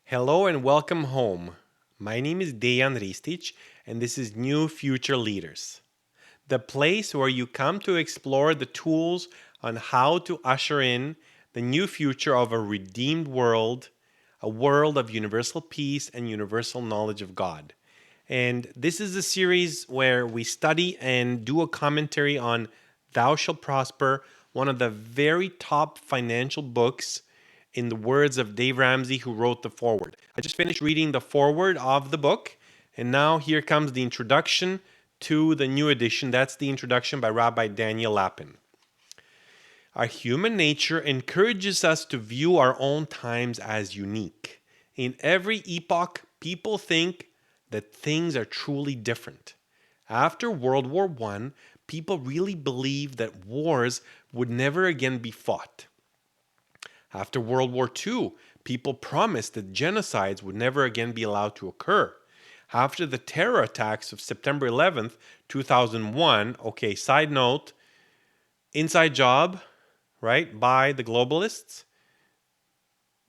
Hello and welcome home. My name is Dejan Ristic, and this is New Future Leaders, the place where you come to explore the tools on how to usher in the new future of a redeemed world, a world of universal peace and universal knowledge of God. And this is a series where we study and do a commentary on Thou Shalt Prosper, one of the very top financial books in the words of Dave Ramsey, who wrote the foreword. I just finished reading the foreword of the book, and now here comes the introduction to the new edition. That's the introduction by Rabbi Daniel Lapin. Our human nature encourages us to view our own times as unique. In every epoch, people think that things are truly different. After World War I, people really believed that wars would never again be fought. After World War II, people promised that genocides would never again be allowed to occur. After the terror attacks of September 11th, 2001, okay, side note, inside job, right, by the globalists.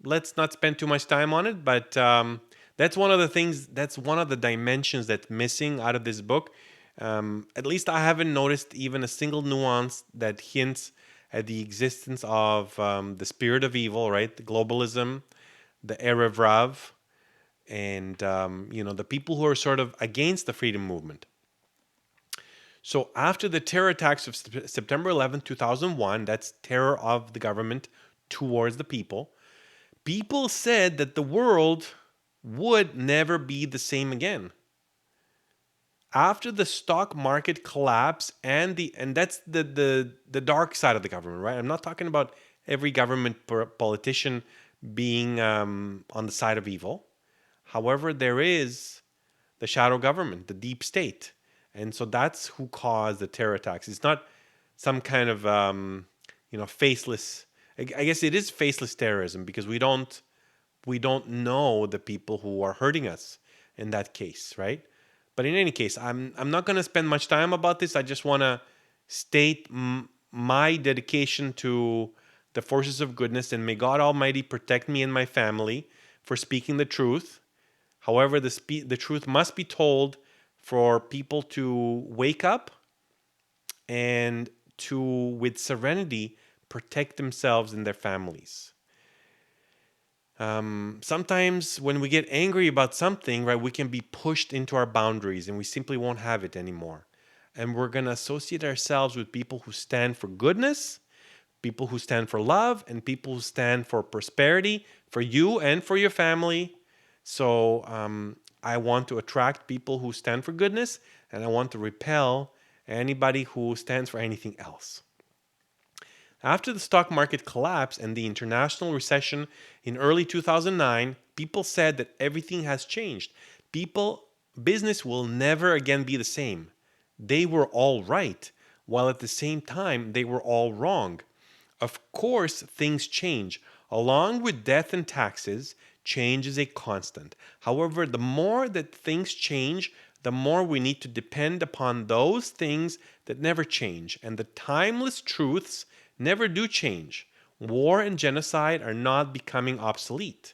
Let's not spend too much time on it, but that's one of the things, that's one of the dimensions that's missing out of this book. At least I haven't noticed even a single nuance that hints at the existence of the spirit of evil, right? The globalism, the Erev Rav, and the people who are sort of against the freedom movement. So after the terror attacks of September 11th, 2001, that's terror of the government towards the people, people said that the world would never be the same again. After the stock market collapse and that's the dark side of the government, right? I'm not talking about every government politician being on the side of evil. However, there is the shadow government, the deep state, and so that's who caused the terror attacks. It's not some kind of faceless. I guess it is faceless terrorism because we don't know the people who are hurting us in that case, right? But in any case, I'm not going to spend much time about this. I just want to state my dedication to the forces of goodness, and may God Almighty protect me and my family for speaking the truth. However, the truth must be told for people to wake up and to, with serenity, protect themselves and their families. Sometimes when we get angry about something, right, we can be pushed into our boundaries and we simply won't have it anymore. And we're going to associate ourselves with people who stand for goodness, people who stand for love, and people who stand for prosperity for you and for your family. So I want to attract people who stand for goodness, and I want to repel anybody who stands for anything else. After the stock market collapse and the international recession in early 2009, people said that everything has changed. Business will never again be the same. They were all right, while at the same time they were all wrong. Of course, things change. Along with death and taxes, change is a constant. However, the more that things change, the more we need to depend upon those things that never change. And the timeless truths never do change. War and genocide are not becoming obsolete.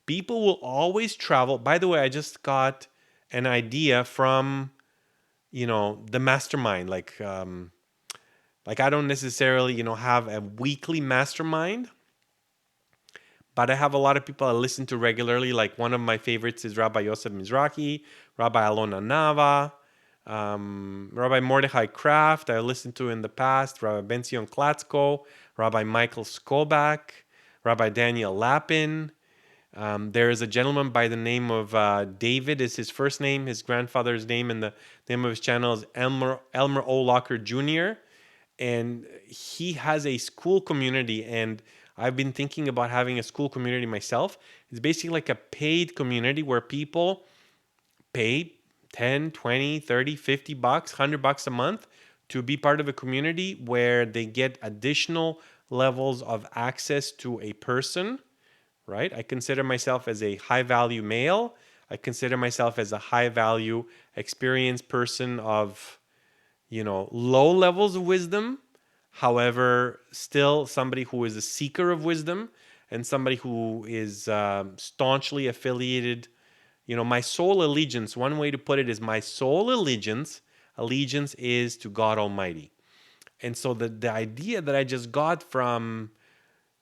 People will always travel. By the way, I just got an idea from, the mastermind. Like I don't necessarily, have a weekly mastermind, but I have a lot of people I listen to regularly. Like one of my favorites is Rabbi Yosef Mizrahi, Rabbi Alona Nava, Rabbi Mordechai Kraft, I listened to in the past, Rabbi Benzion Klatzko, Rabbi Michael Skobach, Rabbi Daniel Lapin. There is a gentleman by the name of David is his first name. His grandfather's name and the name of his channel is Elmer O. Locker Jr. And he has a school community, and I've been thinking about having a school community myself. It's basically like a paid community where people pay 10, 20, 30, 50 bucks, $100 a month to be part of a community where they get additional levels of access to a person, right? I consider myself as a high value male. I consider myself as a high value experienced person of, low levels of wisdom. However, still somebody who is a seeker of wisdom. and somebody who is staunchly affiliated. My sole allegiance, one way to put it is my sole allegiance is to God Almighty. And so the idea that I just got from,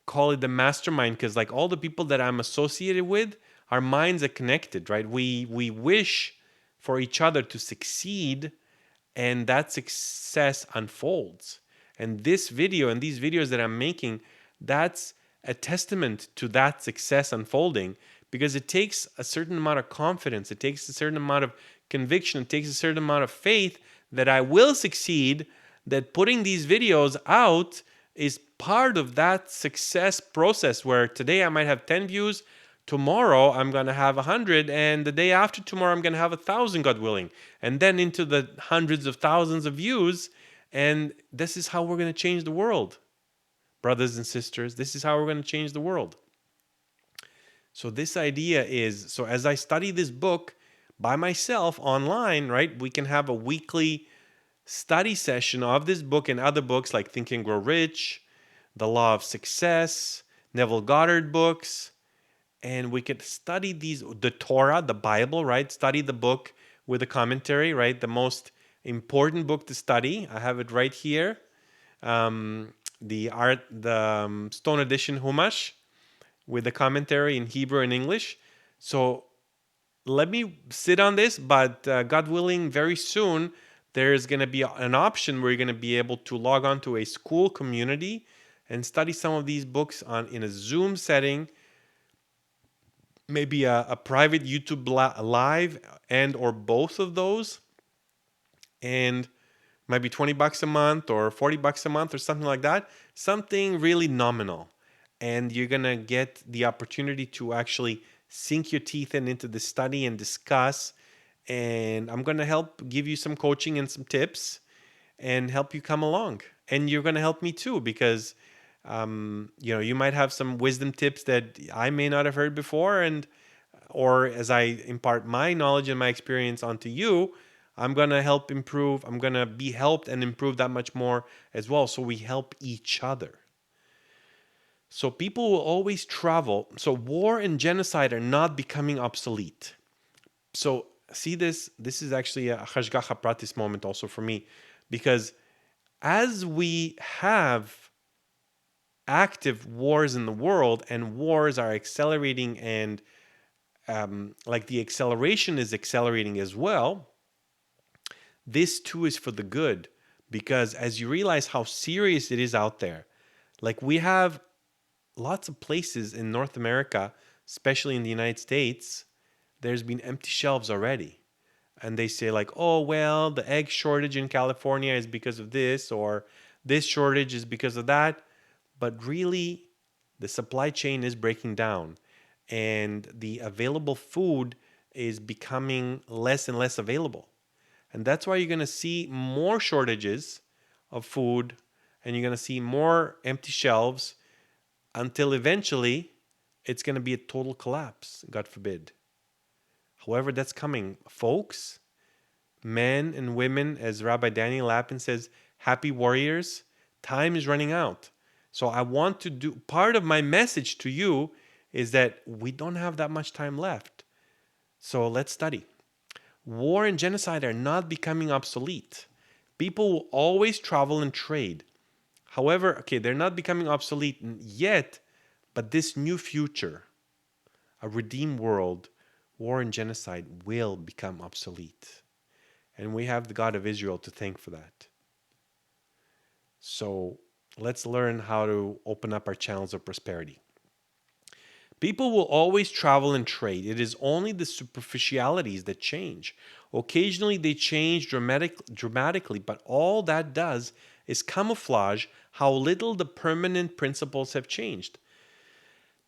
call it the mastermind, because like all the people that I'm associated with, our minds are connected, right? We wish for each other to succeed, and that success unfolds. And this video and these videos that I'm making, that's a testament to that success unfolding, because it takes a certain amount of confidence, it takes a certain amount of conviction, it takes a certain amount of faith that I will succeed, that putting these videos out is part of that success process, where today I might have 10 views, tomorrow I'm going to have 100, and the day after tomorrow I'm going to have 1,000, God willing, and then into the hundreds of thousands of views. And this is how we're going to change the world, brothers and sisters. This is how we're going to change the world. So this idea is, so as I study this book by myself online, right, we can have a weekly study session of this book and other books like Think and Grow Rich, The Law of Success, Neville Goddard books, and we could study the Torah, the Bible, right? Study the book with a commentary, right? The most important book to study. I have it right here. The Stone Edition Humash with the commentary in Hebrew and English. So let me sit on this, but God willing, very soon there's going to be an option where you're going to be able to log on to a school community and study some of these books in a Zoom setting, maybe a private YouTube live and or both of those, and might be $20 a month or $40 a month or something like that, something really nominal. And you're going to get the opportunity to actually sink your teeth into the study and discuss. And I'm going to help give you some coaching and some tips and help you come along. And you're going to help me too, because you might have some wisdom tips that I may not have heard before, or as I impart my knowledge and my experience onto you, I'm going to help improve. I'm going to be helped and improve that much more as well. So we help each other. So people will always travel. So war and genocide are not becoming obsolete. So see this is actually a Hashgacha Pratis moment also for me, because as we have active wars in the world, and wars are accelerating, and like the acceleration is accelerating as well, this too is for the good. Because as you realize how serious it is out there, like we have lots of places in North America, especially in the United States, there's been empty shelves already. And they say like, oh, well, the egg shortage in California is because of this, or this shortage is because of that. But really, the supply chain is breaking down, and the available food is becoming less and less available. And that's why you're going to see more shortages of food, and you're going to see more empty shelves, until eventually it's going to be a total collapse, God forbid. However, that's coming. Folks, men and women, as Rabbi Daniel Lapin says, happy warriors, time is running out. So I want to do, part of my message to you is that we don't have that much time left. So let's study. War and genocide are not becoming obsolete. People will always travel and trade. However, okay, they're not becoming obsolete yet, but this new future, a redeemed world, war and genocide will become obsolete. And we have the God of Israel to thank for that. So let's learn how to open up our channels of prosperity. People will always travel and trade. It is only the superficialities that change. Occasionally they change dramatically, but all that does is camouflage how little the permanent principles have changed.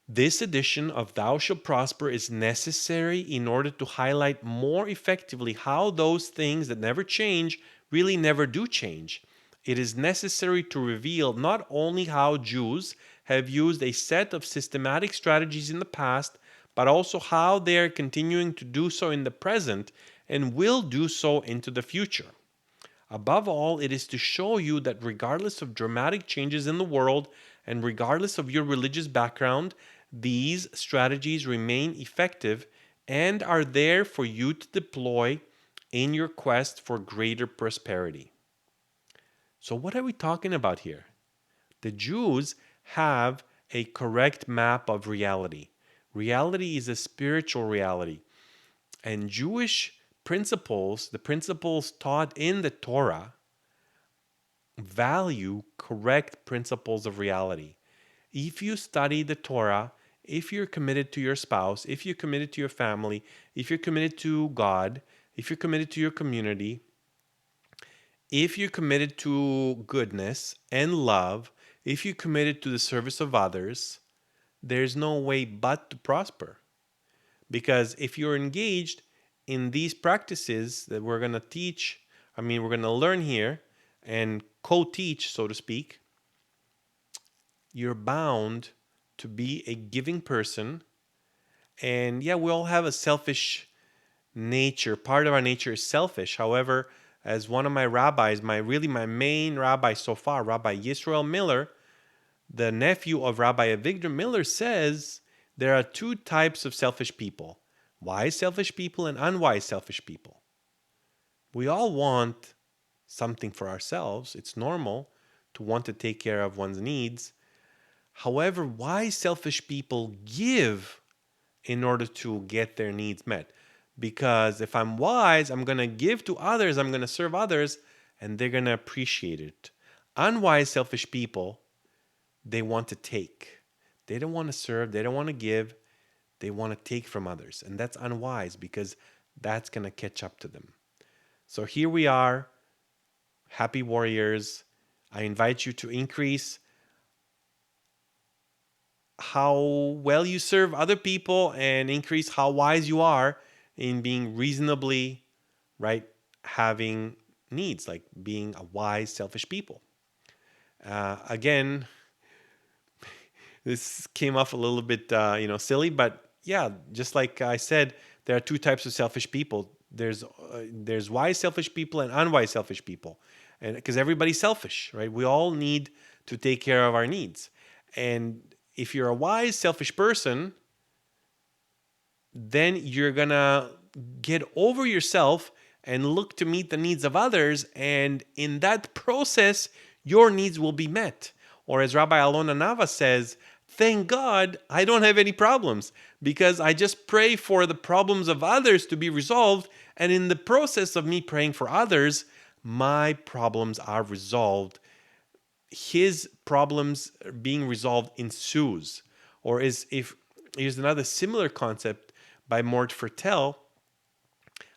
This edition of Thou Shalt Prosper is necessary in order to highlight more effectively how those things that never change really never do change. It is necessary to reveal not only how Jews have used a set of systematic strategies in the past, but also how they are continuing to do so in the present and will do so into the future. Above all, it is to show you that regardless of dramatic changes in the world and regardless of your religious background, These strategies remain effective and are there for you to deploy in your quest for greater prosperity. So, what are we talking about here? The Jews have a correct map of reality. Reality is a spiritual reality. And Jewish principles, the principles taught in the Torah, value correct principles of reality. If you study the Torah, if you're committed to your spouse, if you're committed to your family, if you're committed to God, if you're committed to your community, if you're committed to goodness and love, if you're committed to the service of others, there's no way but to prosper. Because if you're engaged in these practices that we're going to teach, we're going to learn here and co teach, so to speak, you're bound to be a giving person. And yeah, we all have a selfish nature. Part of our nature is selfish. However, as one of my rabbis, my main rabbi so far, Rabbi Yisrael Miller, the nephew of Rabbi Avigdor Miller, says there are two types of selfish people: wise selfish people and unwise selfish people. We all want something for ourselves. It's normal to want to take care of one's needs. However, wise selfish people give in order to get their needs met. Because if I'm wise, I'm going to give to others, I'm going to serve others, and they're going to appreciate it. Unwise selfish people, they want to take. They don't want to serve, they don't want to give, they want to take from others. And that's unwise because that's going to catch up to them. So here we are, happy warriors. I invite you to increase how well you serve other people and increase how wise you are in being reasonably, right, having needs, like being a wise, selfish people. Again, this came off a little bit, silly, but yeah, just like I said, there are two types of selfish people. There's wise selfish people and unwise selfish people, and because everybody's selfish, right? We all need to take care of our needs, and if you're a wise selfish person, then you're gonna get over yourself and look to meet the needs of others, and in that process, your needs will be met. Or as Rabbi Alona Nava says, thank God I don't have any problems because I just pray for the problems of others to be resolved, and in the process of me praying for others, my problems are resolved. His problems being resolved ensues. Or here's another similar concept by Mort Fertel.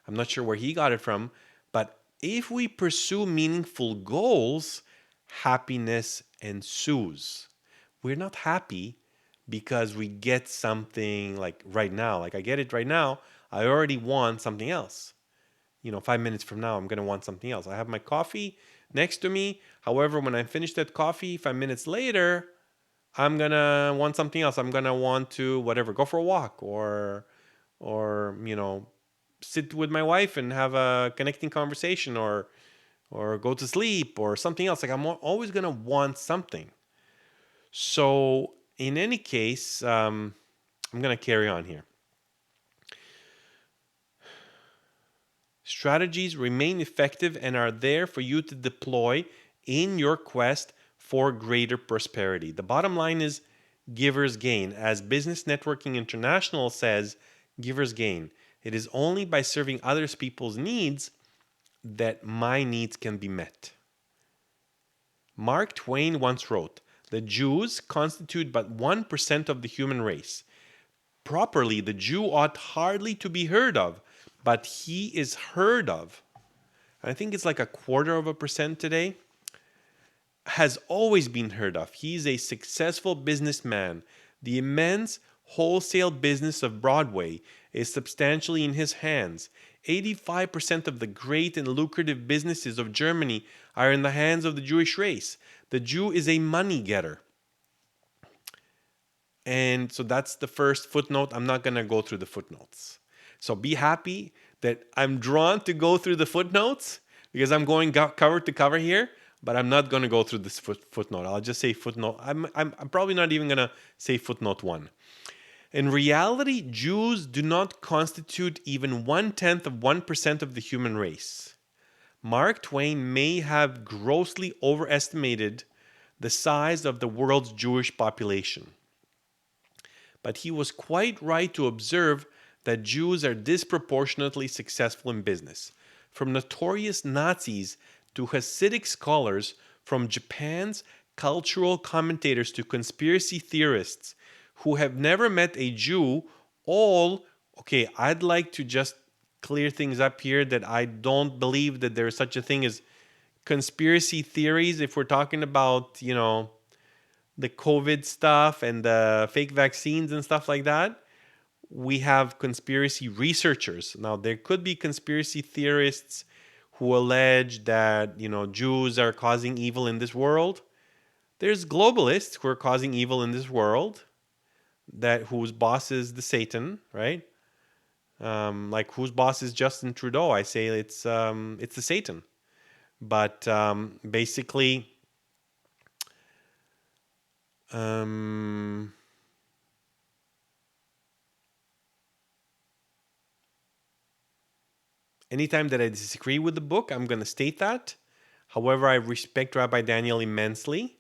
I'm not sure where he got it from, but if we pursue meaningful goals, happiness ensues. We're not happy because we get something like right now. Like I get it right now, I already want something else. 5 minutes from now, I'm going to want something else. I have my coffee next to me. However, when I finish that coffee, 5 minutes later, I'm going to want something else. I'm going to want to, go for a walk or sit with my wife and have a connecting conversation or go to sleep or something else. Like I'm always going to want something. So in any case, I'm going to carry on here. Strategies remain effective and are there for you to deploy in your quest for greater prosperity. The bottom line is givers gain. As Business Networking International says, givers gain. It is only by serving other people's needs that my needs can be met. Mark Twain once wrote, "The Jews constitute but 1% of the human race. Properly, the Jew ought hardly to be heard of, but he is heard of." I think it's like 0.25% today. Has always been heard of. He's a successful businessman. The immense wholesale business of Broadway is substantially in his hands. 85% of the great and lucrative businesses of Germany are in the hands of the Jewish race. The Jew is a money getter. And so that's the first footnote. I'm not going to go through the footnotes. So be happy that I'm drawn to go through the footnotes because I'm going cover to cover here, but I'm not going to go through this footnote. I'll just say footnote. I'm probably not even going to say footnote 1. In reality, Jews do not constitute even 1/10 of 1% of the human race. Mark Twain may have grossly overestimated the size of the world's Jewish population, but he was quite right to observe that Jews are disproportionately successful in business. From notorious Nazis to Hasidic scholars, from Japan's cultural commentators to conspiracy theorists who have never met a Jew, all, okay, I'd like to just clear things up here that I don't believe that there is such a thing as conspiracy theories if we're talking about, the COVID stuff and the fake vaccines and stuff like that. We have conspiracy researchers. Now, there could be conspiracy theorists who allege that, Jews are causing evil in this world. There's globalists who are causing evil in this world, that whose boss is the Satan, right? Like whose boss is Justin Trudeau? I say it's the Satan. But basically, anytime that I disagree with the book, I'm going to state that. However, I respect Rabbi Daniel immensely,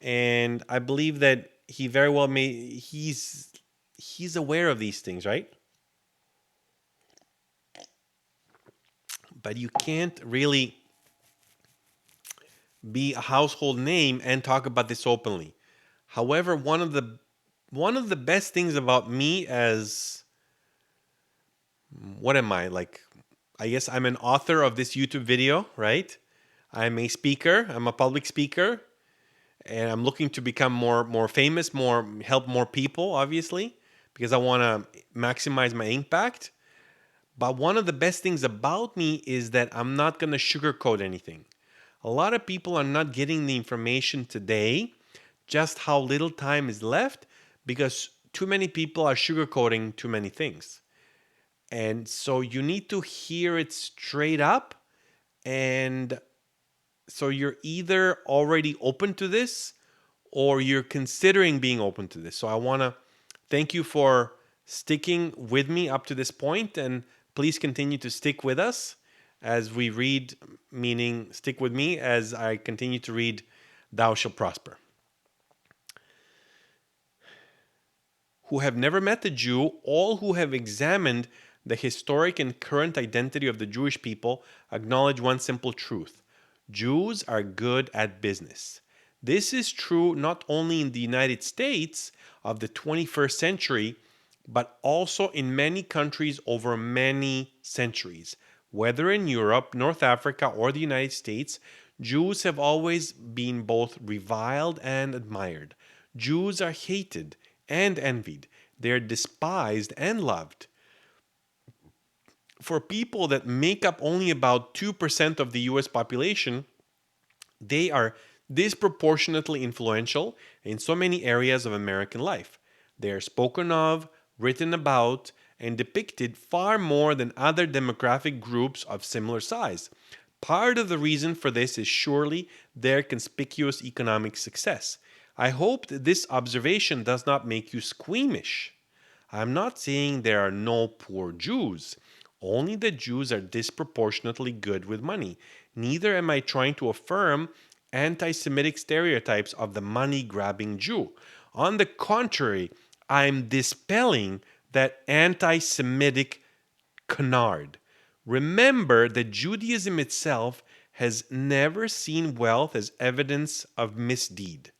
and I believe that he very well may he's aware of these things, right? But you can't really be a household name and talk about this openly. However, one of the best things about me as what am I like? I guess I'm an author of this YouTube video, right? I'm a speaker. I'm a public speaker, and I'm looking to become more famous, more help more people, obviously, because I want to maximize my impact. But one of the best things about me is that I'm not going to sugarcoat anything. A lot of people are not getting the information today, just how little time is left, because too many people are sugarcoating too many things. And so you need to hear it straight up. And so you're either already open to this or you're considering being open to this. So I want to thank you for sticking with me up to this point, and please continue to stick with us as we read, meaning stick with me as I continue to read Thou Shalt Prosper. Who have never met the Jew, all who have examined the historic and current identity of the Jewish people acknowledge one simple truth: Jews are good at business. This is true not only in the United States of the 21st century, but also in many countries over many centuries. Whether in Europe, North Africa, or the United States, Jews have always been both reviled and admired. Jews are hated and envied. They're despised and loved. For people that make up only about 2% of the US population, they are disproportionately influential in so many areas of American life. They are spoken of, written about, and depicted far more than other demographic groups of similar size. Part of the reason for this is surely their conspicuous economic success. I hope that this observation does not make you squeamish. I'm not saying there are no poor Jews, only that Jews are disproportionately good with money. Neither am I trying to affirm anti-Semitic stereotypes of the money-grabbing Jew. On the contrary, I'm dispelling that anti-Semitic canard. Remember that Judaism itself has never seen wealth as evidence of misdeed.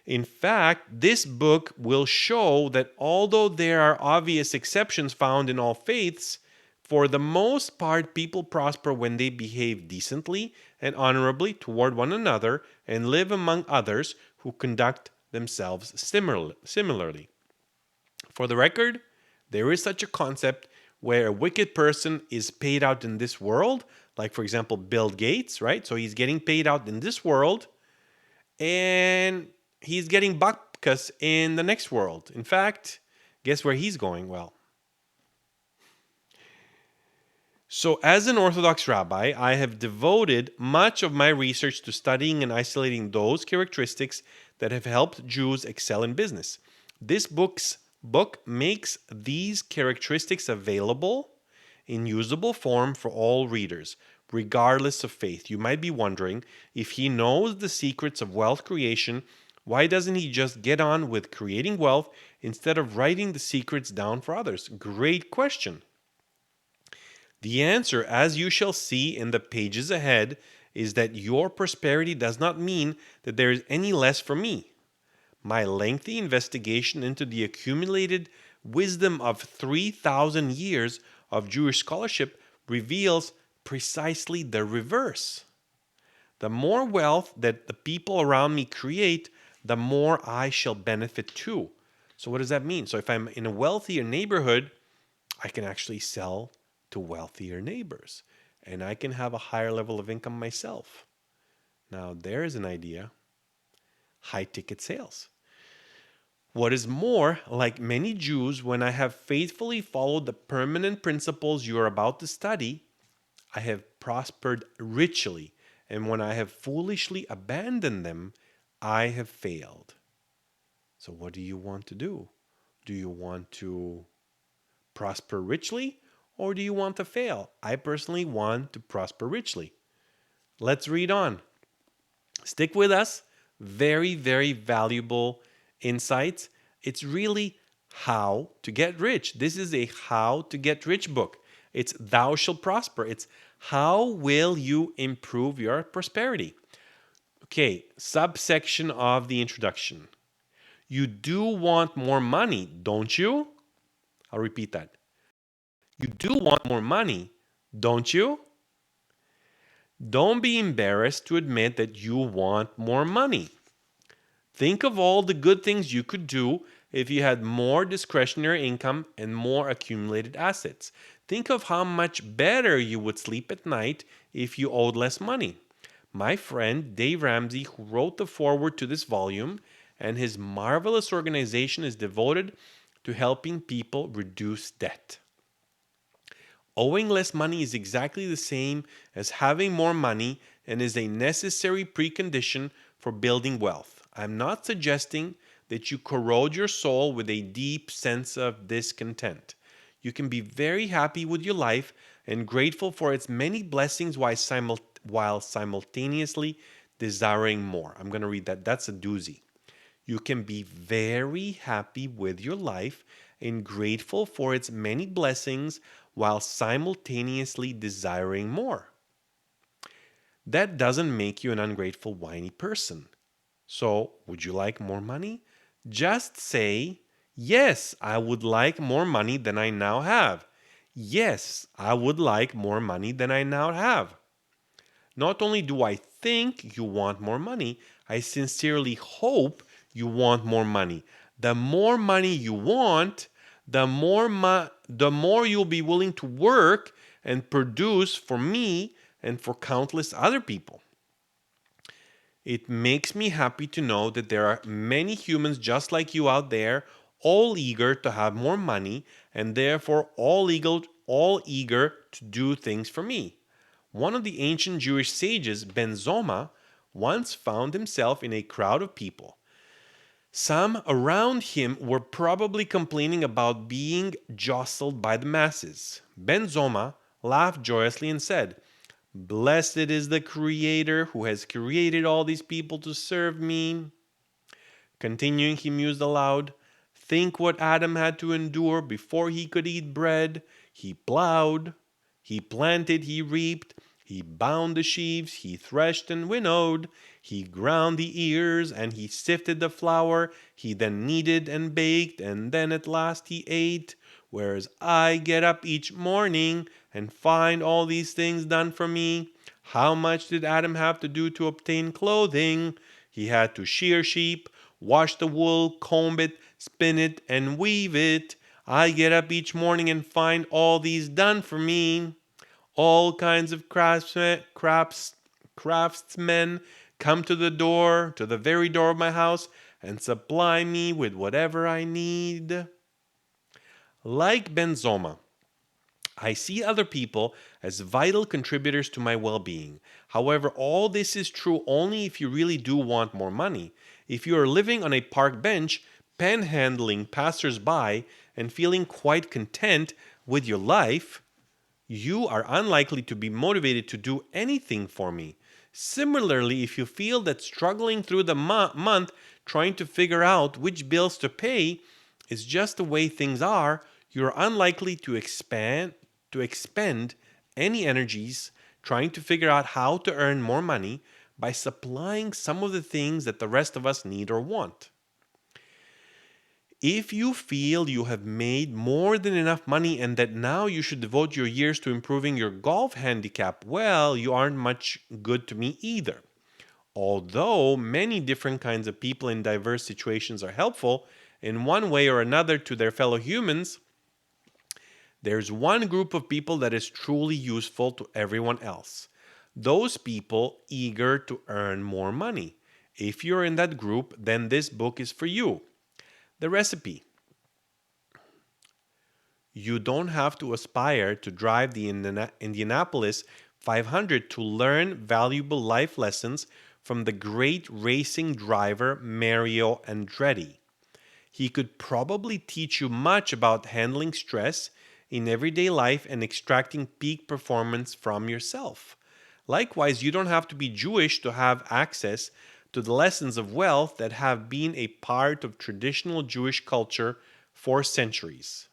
In fact, this book will show that although there are obvious exceptions found in all faiths, for the most part, people prosper when they behave decently and honorably toward one another and live among others who conduct themselves similarly. For the record, there is such a concept where a wicked person is paid out in this world, like, for example, Bill Gates, right? So he's getting paid out in this world, and he's getting bupkis in the next world. In fact, guess where he's going? Well, so as an Orthodox rabbi, I have devoted much of my research to studying and isolating those characteristics that have helped Jews excel in business. This book's book makes these characteristics available in usable form for all readers, regardless of faith. You might be wondering, if he knows the secrets of wealth creation, why doesn't he just get on with creating wealth instead of writing the secrets down for others? Great question. The answer, as you shall see in the pages ahead, is that your prosperity does not mean that there is any less for me. My lengthy investigation into the accumulated wisdom of 3,000 years of Jewish scholarship reveals precisely the reverse. The more wealth that the people around me create, the more I shall benefit too. So, what does that mean? So, if I'm in a wealthier neighborhood, I can actually sell to wealthier neighbors and I can have a higher level of income myself. Now, there is an idea: high ticket sales. What is more, like many Jews, when I have faithfully followed the permanent principles you are about to study, I have prospered richly, and when I have foolishly abandoned them, I have failed. So, what do you want to do? Do you want to prosper richly, or do you want to fail? I personally want to prosper richly. Let's read on. Stick with us. Very, very valuable insights. It's really how to get rich. This is a how to get rich book. It's thou shalt prosper. It's how will you improve your prosperity. Okay, subsection of the introduction. You do want more money, don't you? I'll repeat that. You do want more money, don't you? Don't be embarrassed to admit that you want more money. Think of all the good things you could do if you had more discretionary income and more accumulated assets. Think of how much better you would sleep at night if you owed less money. My friend Dave Ramsey, who wrote the foreword to this volume, and his marvelous organization is devoted to helping people reduce debt. Owing less money is exactly the same as having more money and is a necessary precondition for building wealth. I'm not suggesting that you corrode your soul with a deep sense of discontent. You can be very happy with your life and grateful for its many blessings while simultaneously desiring more. I'm going to read that. That's a doozy. You can be very happy with your life and grateful for its many blessings while simultaneously desiring more. That doesn't make you an ungrateful, whiny person. So, would you like more money? Just say, yes, I would like more money than I now have. Yes, I would like more money than I now have. Not only do I think you want more money, I sincerely hope you want more money. The more money you want, the more you'll be willing to work and produce for me and for countless other people. It makes me happy to know that there are many humans just like you out there, all eager to have more money and therefore all eager to do things for me. One of the ancient Jewish sages, Ben Zoma, once found himself in a crowd of people. Some around him were probably complaining about being jostled by the masses. Ben Zoma laughed joyously and said, "Blessed is the Creator who has created all these people to serve me." Continuing, he mused aloud, "Think what Adam had to endure before he could eat bread. He plowed, he planted, he reaped, he bound the sheaves, he threshed and winnowed, he ground the ears, and he sifted the flour, he then kneaded and baked, and then at last he ate. Whereas I get up each morning and find all these things done for me. How much did Adam have to do to obtain clothing? He had to shear sheep, wash the wool, comb it, spin it, and weave it. I get up each morning and find all these done for me. All kinds of craftsmen come to the very door of my house, and supply me with whatever I need." Like Ben Zoma, I see other people as vital contributors to my well-being. However, all this is true only if you really do want more money. If you are living on a park bench, panhandling passers-by and feeling quite content with your life, you are unlikely to be motivated to do anything for me. Similarly, if you feel that struggling through the month trying to figure out which bills to pay is just the way things are, you're unlikely to expend any energies trying to figure out how to earn more money by supplying some of the things that the rest of us need or want. If you feel you have made more than enough money and that now you should devote your years to improving your golf handicap, well, you aren't much good to me either. Although many different kinds of people in diverse situations are helpful in one way or another to their fellow humans, there's one group of people that is truly useful to everyone else. Those people eager to earn more money. If you're in that group, then this book is for you. The recipe. You don't have to aspire to drive the Indianapolis 500 to learn valuable life lessons from the great racing driver Mario Andretti. He could probably teach you much about handling stress in everyday life and extracting peak performance from yourself. Likewise, you don't have to be Jewish to have access to the lessons of wealth that have been a part of traditional Jewish culture for centuries.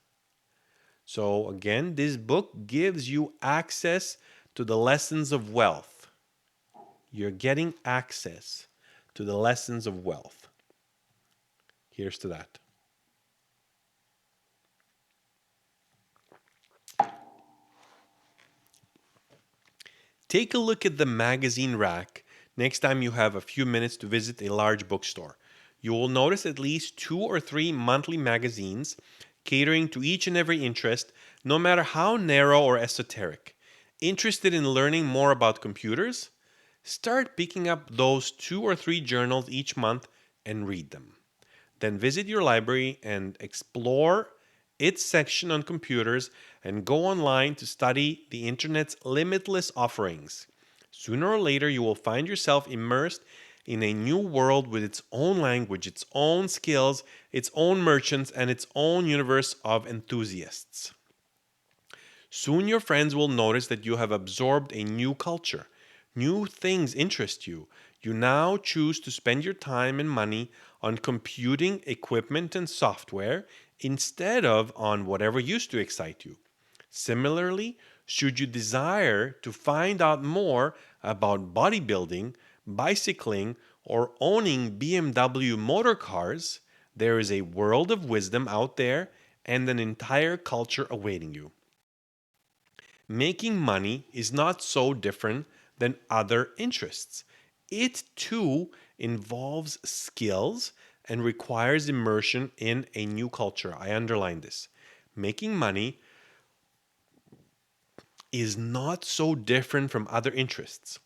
So, again, this book gives you access to the lessons of wealth. You're getting access to the lessons of wealth. Here's to that. Take a look at the magazine rack next time you have a few minutes to visit a large bookstore. You will notice at least 2 or 3 monthly magazines catering to each and every interest, no matter how narrow or esoteric. Interested in learning more about computers? Start picking up those 2 or 3 journals each month and read them. Then visit your library and explore its section on computers and go online to study the internet's limitless offerings. Sooner or later, you will find yourself immersed in a new world with its own language, its own skills, its own merchants, and its own universe of enthusiasts. Soon your friends will notice that you have absorbed a new culture. New things interest you. You now choose to spend your time and money on computing equipment and software instead of on whatever used to excite you. Similarly, should you desire to find out more about bodybuilding, bicycling, or owning BMW motor cars, there is a world of wisdom out there and an entire culture awaiting you. Making money is not so different than other interests. It too involves skills and requires immersion in a new culture. I underline this. Making money is not so different from other interests.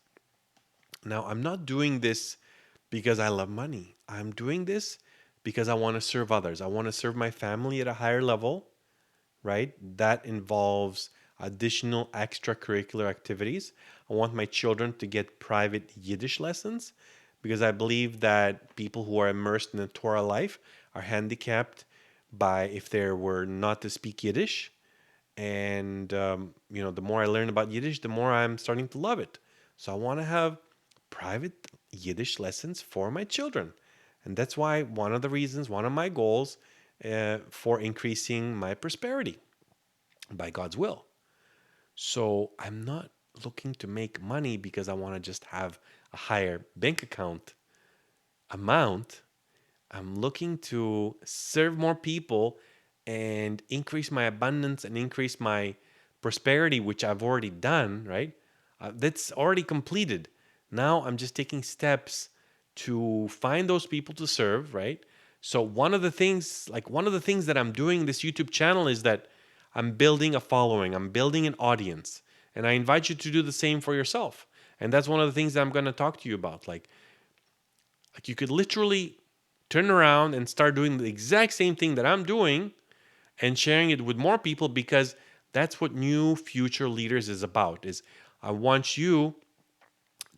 Now, I'm not doing this because I love money. I'm doing this because I want to serve others. I want to serve my family at a higher level, right? That involves additional extracurricular activities. I want my children to get private Yiddish lessons because I believe that people who are immersed in the Torah life are handicapped by if they were not to speak Yiddish. And, the more I learn about Yiddish, the more I'm starting to love it. So I want to have private Yiddish lessons for my children. And that's why one of the reasons, one of my goals for increasing my prosperity by God's will. So I'm not looking to make money because I want to just have a higher bank account amount. I'm looking to serve more people and increase my abundance and increase my prosperity, which I've already done, right? That's already completed. Now I'm just taking steps to find those people to serve, right? So one of the things that I'm doing this YouTube channel is that I'm building a following, I'm building an audience, and I invite you to do the same for yourself. And that's one of the things that I'm going to talk to you about. Like you could literally turn around and start doing the exact same thing that I'm doing and sharing it with more people, because that's what New Future Leaders is about. Is I want you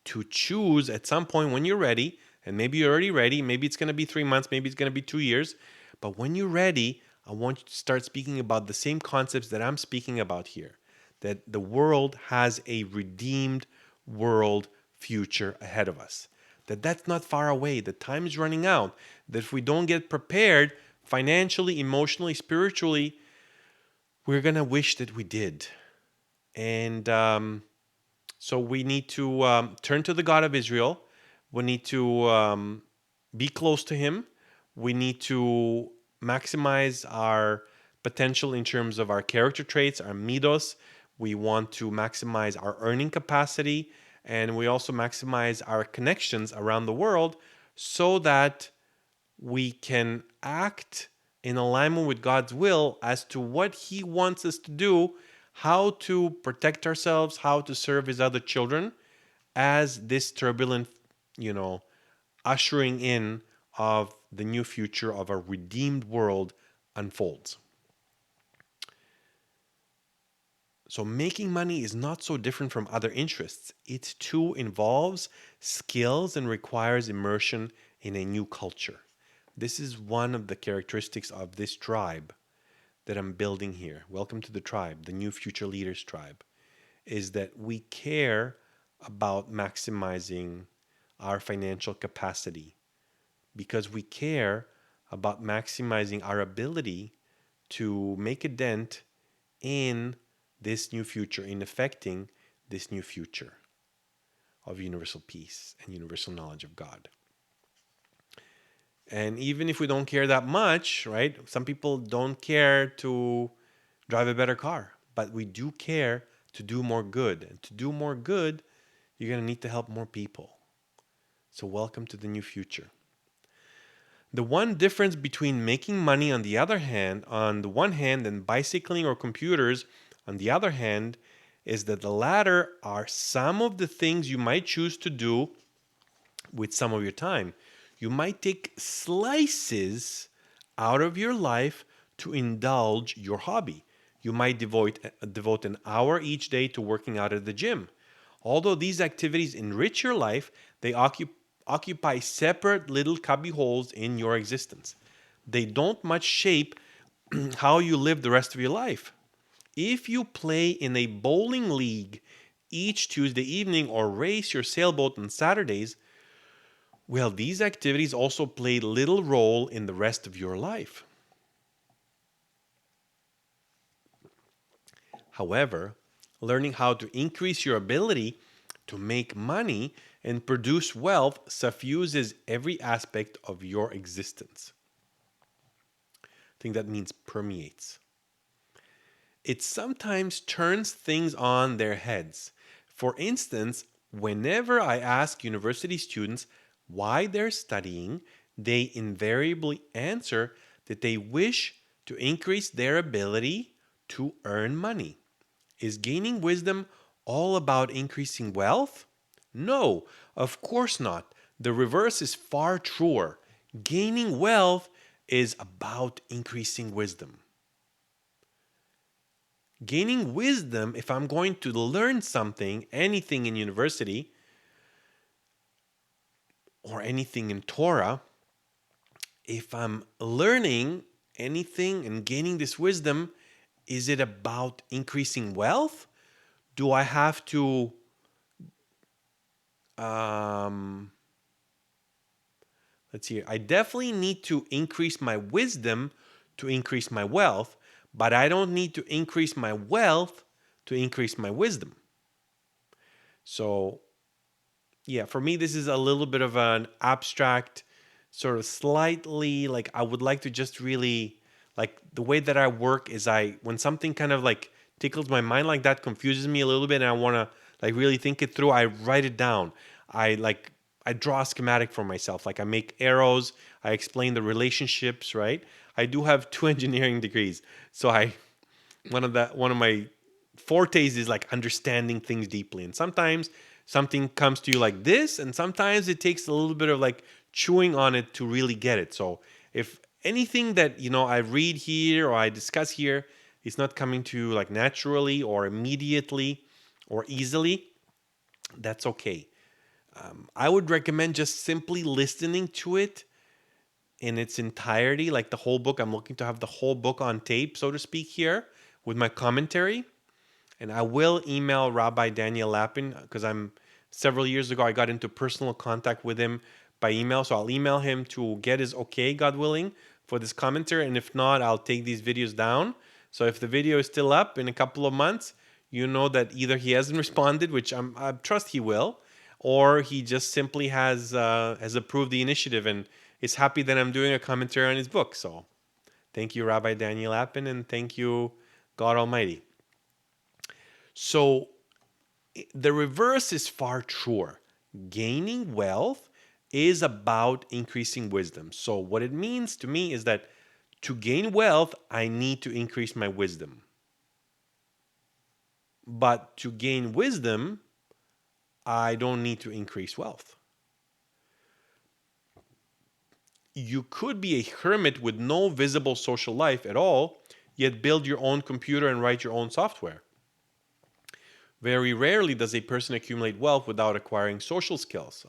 to choose at some point when you're ready, and maybe you're already ready, maybe it's going to be 3 months, maybe it's going to be 2 years, But when you're ready, I want you to start speaking about the same concepts that I'm speaking about here. That the world has a redeemed world future ahead of us. That's not far away. The time is running out. That if we don't get prepared financially, emotionally, spiritually, we're going to wish that we did. And so we need to turn to the God of Israel. We need to be close to Him. We need to maximize our potential in terms of our character traits, our midos. We want to maximize our earning capacity, and we also maximize our connections around the world so that we can act in alignment with God's will as to what He wants us to do, how to protect ourselves, how to serve His other children as this turbulent, you know, ushering in of the new future of a redeemed world unfolds. So making money is not so different from other interests. It too involves skills and requires immersion in a new culture. This is one of the characteristics of this tribe that I'm building here. Welcome to the tribe, the new future leaders tribe, is that we care about maximizing our financial capacity because we care about maximizing our ability to make a dent in this new future, in affecting this new future of universal peace and universal knowledge of God. And even if we don't care that much, right? Some people don't care to drive a better car, but we do care to do more good. And to do more good, you're going to need to help more people. So welcome to the new future. The one difference between making money on the one hand, and bicycling or computers on the other hand, is that the latter are some of the things you might choose to do with some of your time. You might take slices out of your life to indulge your hobby. You might devote an hour each day to working out at the gym. Although these activities enrich your life, they occupy separate little cubby holes in your existence. They don't much shape how you live the rest of your life. If you play in a bowling league each Tuesday evening or race your sailboat on Saturdays, well, these activities also play little role in the rest of your life. However, learning how to increase your ability to make money and produce wealth suffuses every aspect of your existence. I think that means permeates. It sometimes turns things on their heads. For instance, whenever I ask university students why they're studying, they invariably answer that they wish to increase their ability to earn money. Is gaining wisdom all about increasing wealth? No, of course not. The reverse is far truer. Gaining wealth is about increasing wisdom. Gaining wisdom, if I'm going to learn something, anything in university or anything in Torah, if I'm learning anything and gaining this wisdom, is it about increasing wealth? Do I have to let's see. I definitely need to increase my wisdom to increase my wealth, but I don't need to increase my wealth to increase my wisdom. So, yeah, for me, this is a little bit of an abstract, sort of slightly like I would like to just really like the way that I work is when something kind of like tickles my mind like that, confuses me a little bit, and I want to like really think it through, I write it down. I draw a schematic for myself. Like I make arrows, I explain the relationships, right? I do have 2 engineering degrees. So one of my fortes is like understanding things deeply. And sometimes something comes to you like this, and sometimes it takes a little bit of like chewing on it to really get it. So if anything that I read here or I discuss here is not coming to you like naturally or immediately or easily, that's okay. I would recommend just simply listening to it in its entirety, like the whole book. I'm looking to have the whole book on tape, so to speak, here with my commentary. And I will email Rabbi Daniel Lapin because several years ago I got into personal contact with him by email. So I'll email him to get his okay, God willing, for this commentary. And if not, I'll take these videos down. So if the video is still up in a couple of months, you know that either he hasn't responded, which I trust he will, or he just simply has approved the initiative and is happy that I'm doing a commentary on his book. So thank you, Rabbi Daniel Lapin, and thank you, God Almighty. So the reverse is far truer. Gaining wealth is about increasing wisdom. So what it means to me is that to gain wealth, I need to increase my wisdom. But to gain wisdom, I don't need to increase wealth. You could be a hermit with no visible social life at all, yet build your own computer and write your own software. Very rarely does a person accumulate wealth without acquiring social skills.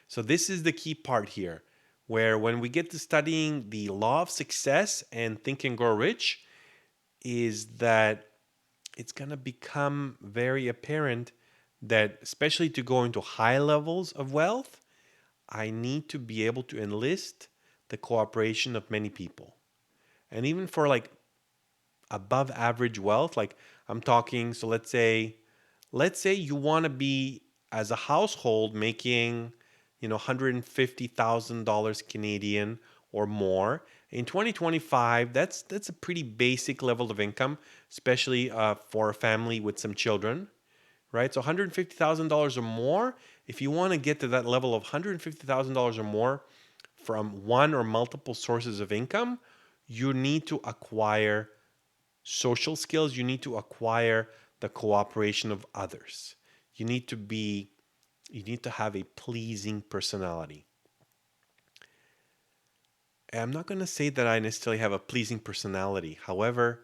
So this is the key part here, where when we get to studying the law of success and Think and Grow Rich, is that it's going to become very apparent that, especially to go into high levels of wealth, I need to be able to enlist the cooperation of many people. And even for like above average wealth, like I'm talking, so let's say you want to be, as a household, making $150,000 Canadian or more in 2025. That's a pretty basic level of income, especially for a family with some children, right? So $150,000 or more. If you want to get to that level of $150,000 or more from one or multiple sources of income, you need to acquire social skills. You need to acquire the cooperation of others. You need to have a pleasing personality. And I'm not going to say that I necessarily have a pleasing personality. However,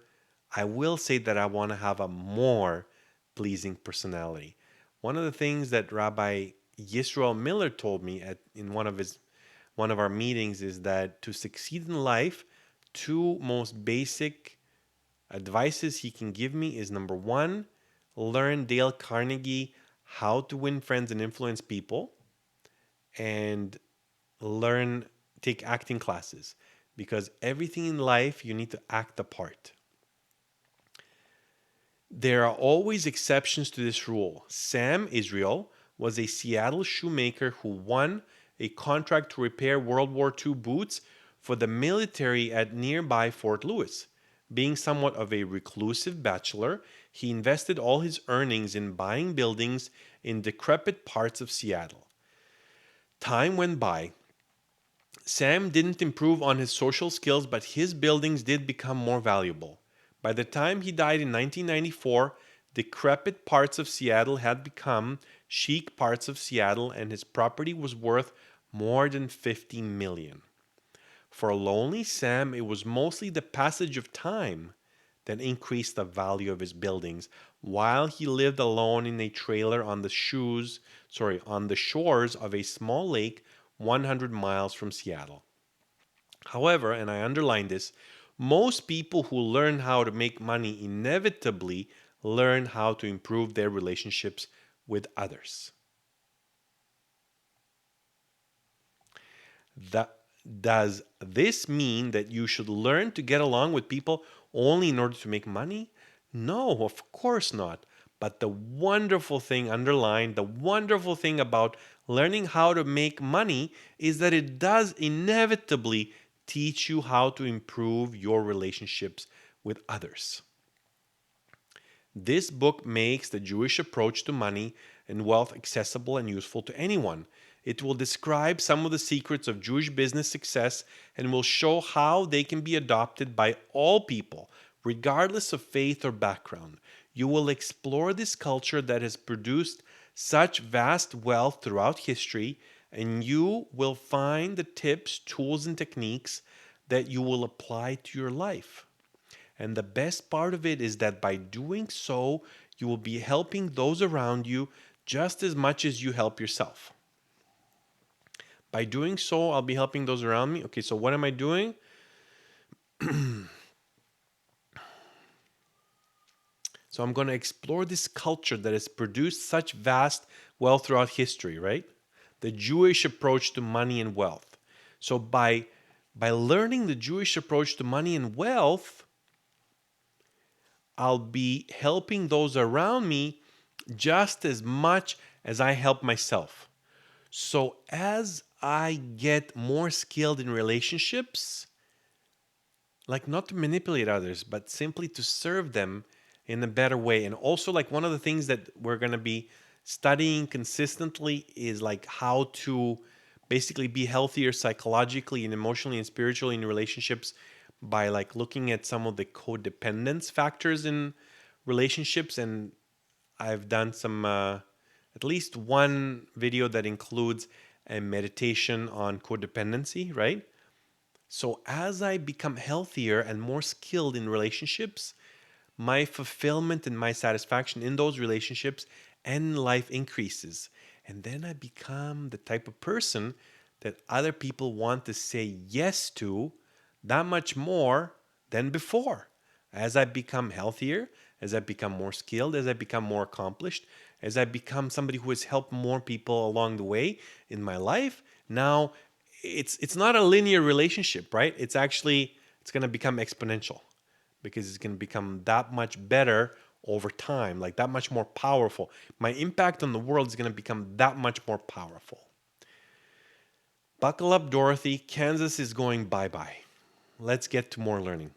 I will say that I want to have a more pleasing personality. One of the things that Rabbi Yisrael Miller told me in one of our meetings is that to succeed in life, two most basic advices he can give me is: number one, learn Dale Carnegie How to Win Friends and Influence People, and take acting classes, because everything in life you need to act the part. There are always exceptions to this rule. Sam Israel was a Seattle shoemaker who won a contract to repair World War II boots for the military at nearby Fort Lewis. Being somewhat of a reclusive bachelor, he invested all his earnings in buying buildings in decrepit parts of Seattle. Time went by. Sam didn't improve on his social skills, but his buildings did become more valuable. By the time he died in 1994, decrepit parts of Seattle had become chic parts of Seattle, and his property was worth more than $50 million. For lonely Sam, it was mostly the passage of time that increased the value of his buildings, while he lived alone in a trailer on the shores of a small lake 100 miles from Seattle. However, and I underline this, most people who learn how to make money inevitably learn how to improve their relationships with others. Does this mean that you should learn to get along with people only in order to make money? No, of course not. But the wonderful thing about learning how to make money is that it does inevitably teach you how to improve your relationships with others. This book makes the Jewish approach to money and wealth accessible and useful to anyone. It will describe some of the secrets of Jewish business success and will show how they can be adopted by all people, regardless of faith or background. You will explore this culture that has produced such vast wealth throughout history, and you will find the tips, tools, and techniques that you will apply to your life. And the best part of it is that by doing so, you will be helping those around you just as much as you help yourself. By doing so, I'll be helping those around me. Okay, so what am I doing? So I'm going to explore this culture that has produced such vast wealth throughout history, right? The Jewish approach to money and wealth. So by learning the Jewish approach to money and wealth, I'll be helping those around me just as much as I help myself. So as I get more skilled in relationships, like not to manipulate others, but simply to serve them in a better way. And also, like one of the things that we're going to be studying consistently is like how to basically be healthier psychologically and emotionally and spiritually in relationships by like looking at some of the codependence factors in relationships. And I've done some at least one video that includes a meditation on codependency, right? So as I become healthier and more skilled in relationships, my fulfillment and my satisfaction in those relationships and life increases. And then I become the type of person that other people want to say yes to that much more than before. As I become healthier, as I become more skilled, as I become more accomplished, as I become somebody who has helped more people along the way in my life, now it's not a linear relationship, right? It's going to become exponential because it's going to become that much better over time, like that much more powerful. My impact on the world is going to become that much more powerful. Buckle up, Dorothy. Kansas is going bye-bye. Let's get to more learning.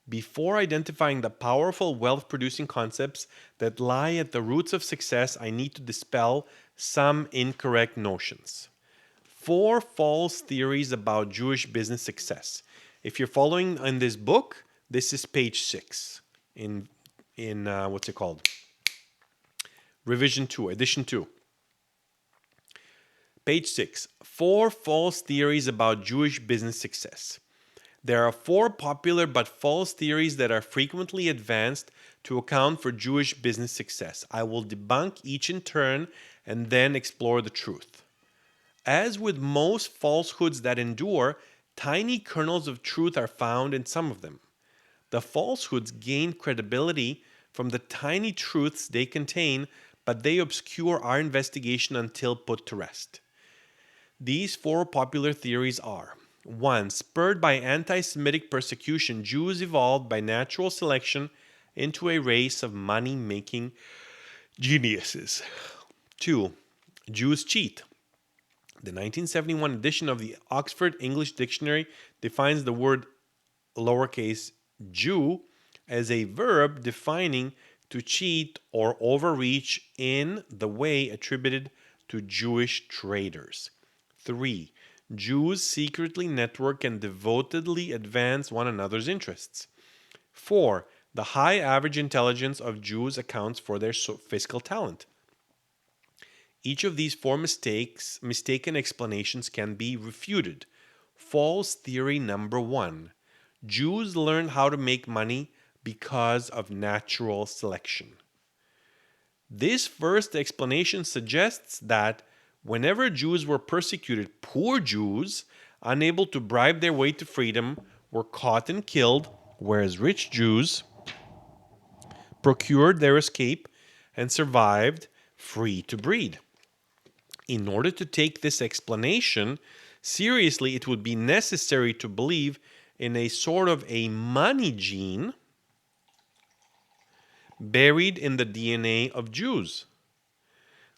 Before identifying the powerful wealth producing concepts that lie at the roots of success, I need to dispel some incorrect notions. 4 false theories about Jewish business success. If you're following in this book, this is page 6 in what's it called? Revision 2, edition 2. Page 6. 4 false theories about Jewish business success. There are 4 popular but false theories that are frequently advanced to account for Jewish business success. I will debunk each in turn and then explore the truth. As with most falsehoods that endure, tiny kernels of truth are found in some of them. The falsehoods gain credibility from the tiny truths they contain, but they obscure our investigation until put to rest. These 4 popular theories are: 1. Spurred by anti-Semitic persecution, Jews evolved by natural selection into a race of money-making geniuses. 2. Jews cheat. The 1971 edition of the Oxford English Dictionary defines the word lowercase Jew as a verb defining to cheat or overreach in the way attributed to Jewish traders. 3. Jews secretly network and devotedly advance one another's interests. 4. The high average intelligence of Jews accounts for their fiscal talent. Each of these 4 mistaken explanations can be refuted. False theory number 1. Jews learned how to make money because of natural selection. This first explanation suggests that whenever Jews were persecuted, poor Jews, unable to bribe their way to freedom, were caught and killed, whereas rich Jews procured their escape and survived free to breed. In order to take this explanation seriously, it would be necessary to believe in a sort of a money gene buried in the DNA of Jews.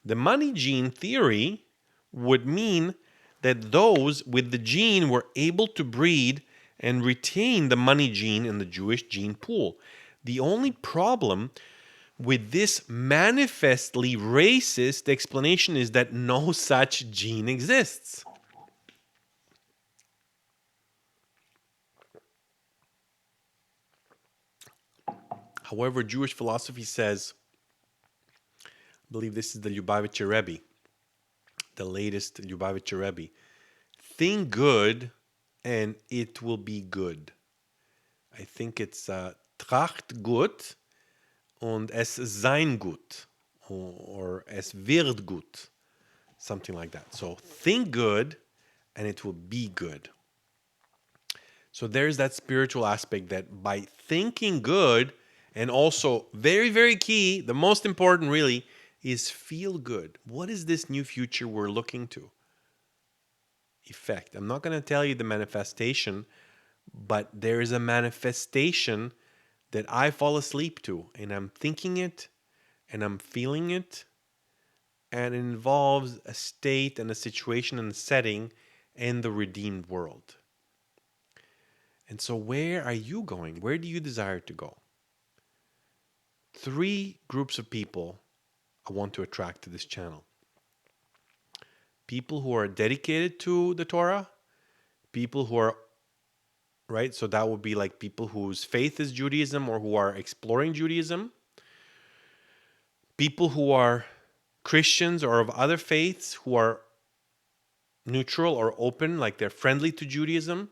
The money gene theory would mean that those with the gene were able to breed and retain the money gene in the Jewish gene pool. The only problem with this manifestly racist explanation is that no such gene exists. However, Jewish philosophy says, I believe this is the Lubavitcher Rebbe, the latest Lubavitcher Rebbe, think good and it will be good. I think it's tracht gut und es sein gut, or es wird gut. something like that. So think good and it will be good. So there's that spiritual aspect that by thinking good, and also very, very key, the most important really, is feel good. What is this new future we're looking to effect? I'm not going to tell you the manifestation, but there is a manifestation that I fall asleep to, and I'm thinking it and I'm feeling it, and it involves a state and a situation and a setting in the redeemed world. And so, where are you going? Where do you desire to go? Three groups of people I want to attract to this channel: people who are dedicated to the Torah, people who are, right? So, that would be like people whose faith is Judaism or who are exploring Judaism, people who are Christians or of other faiths who are neutral or open, like they're friendly to Judaism,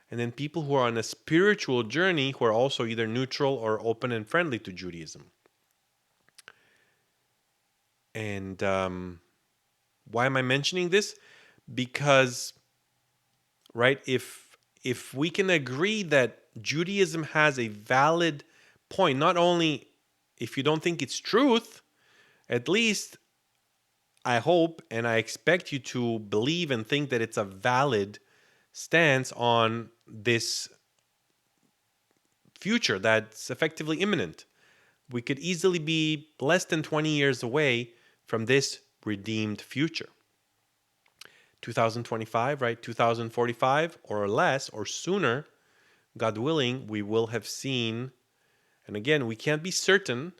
and then people who are on a spiritual journey who are also either neutral or open and friendly to Judaism. And why am I mentioning this? Because, right, if we can agree that Judaism has a valid point, not only if you don't think it's truth, at least I hope and I expect you to believe and think that it's a valid stance on this future that's effectively imminent. We could easily be less than 20 years away from this redeemed future. 2025, right? 2045 or less or sooner, God willing, we will have seen, and again, we can't be certain,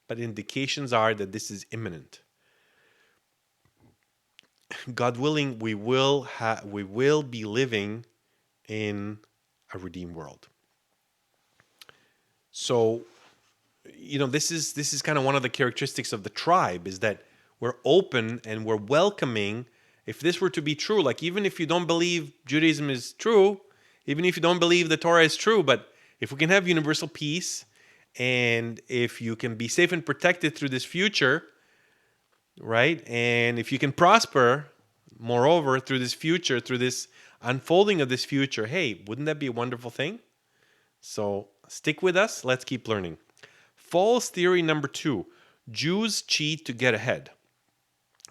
but indications are that this is imminent. God willing, we will be living in a redeemed world. So, this is kind of one of the characteristics of the tribe, is that we're open and we're welcoming. If this were to be true, like even if you don't believe Judaism is true, even if you don't believe the Torah is true, but if we can have universal peace, and if you can be safe and protected through this future, right? And if you can prosper, moreover, through this future, through this unfolding of this future, hey, wouldn't that be a wonderful thing? So stick with us. Let's keep learning. False theory number 2: Jews cheat to get ahead.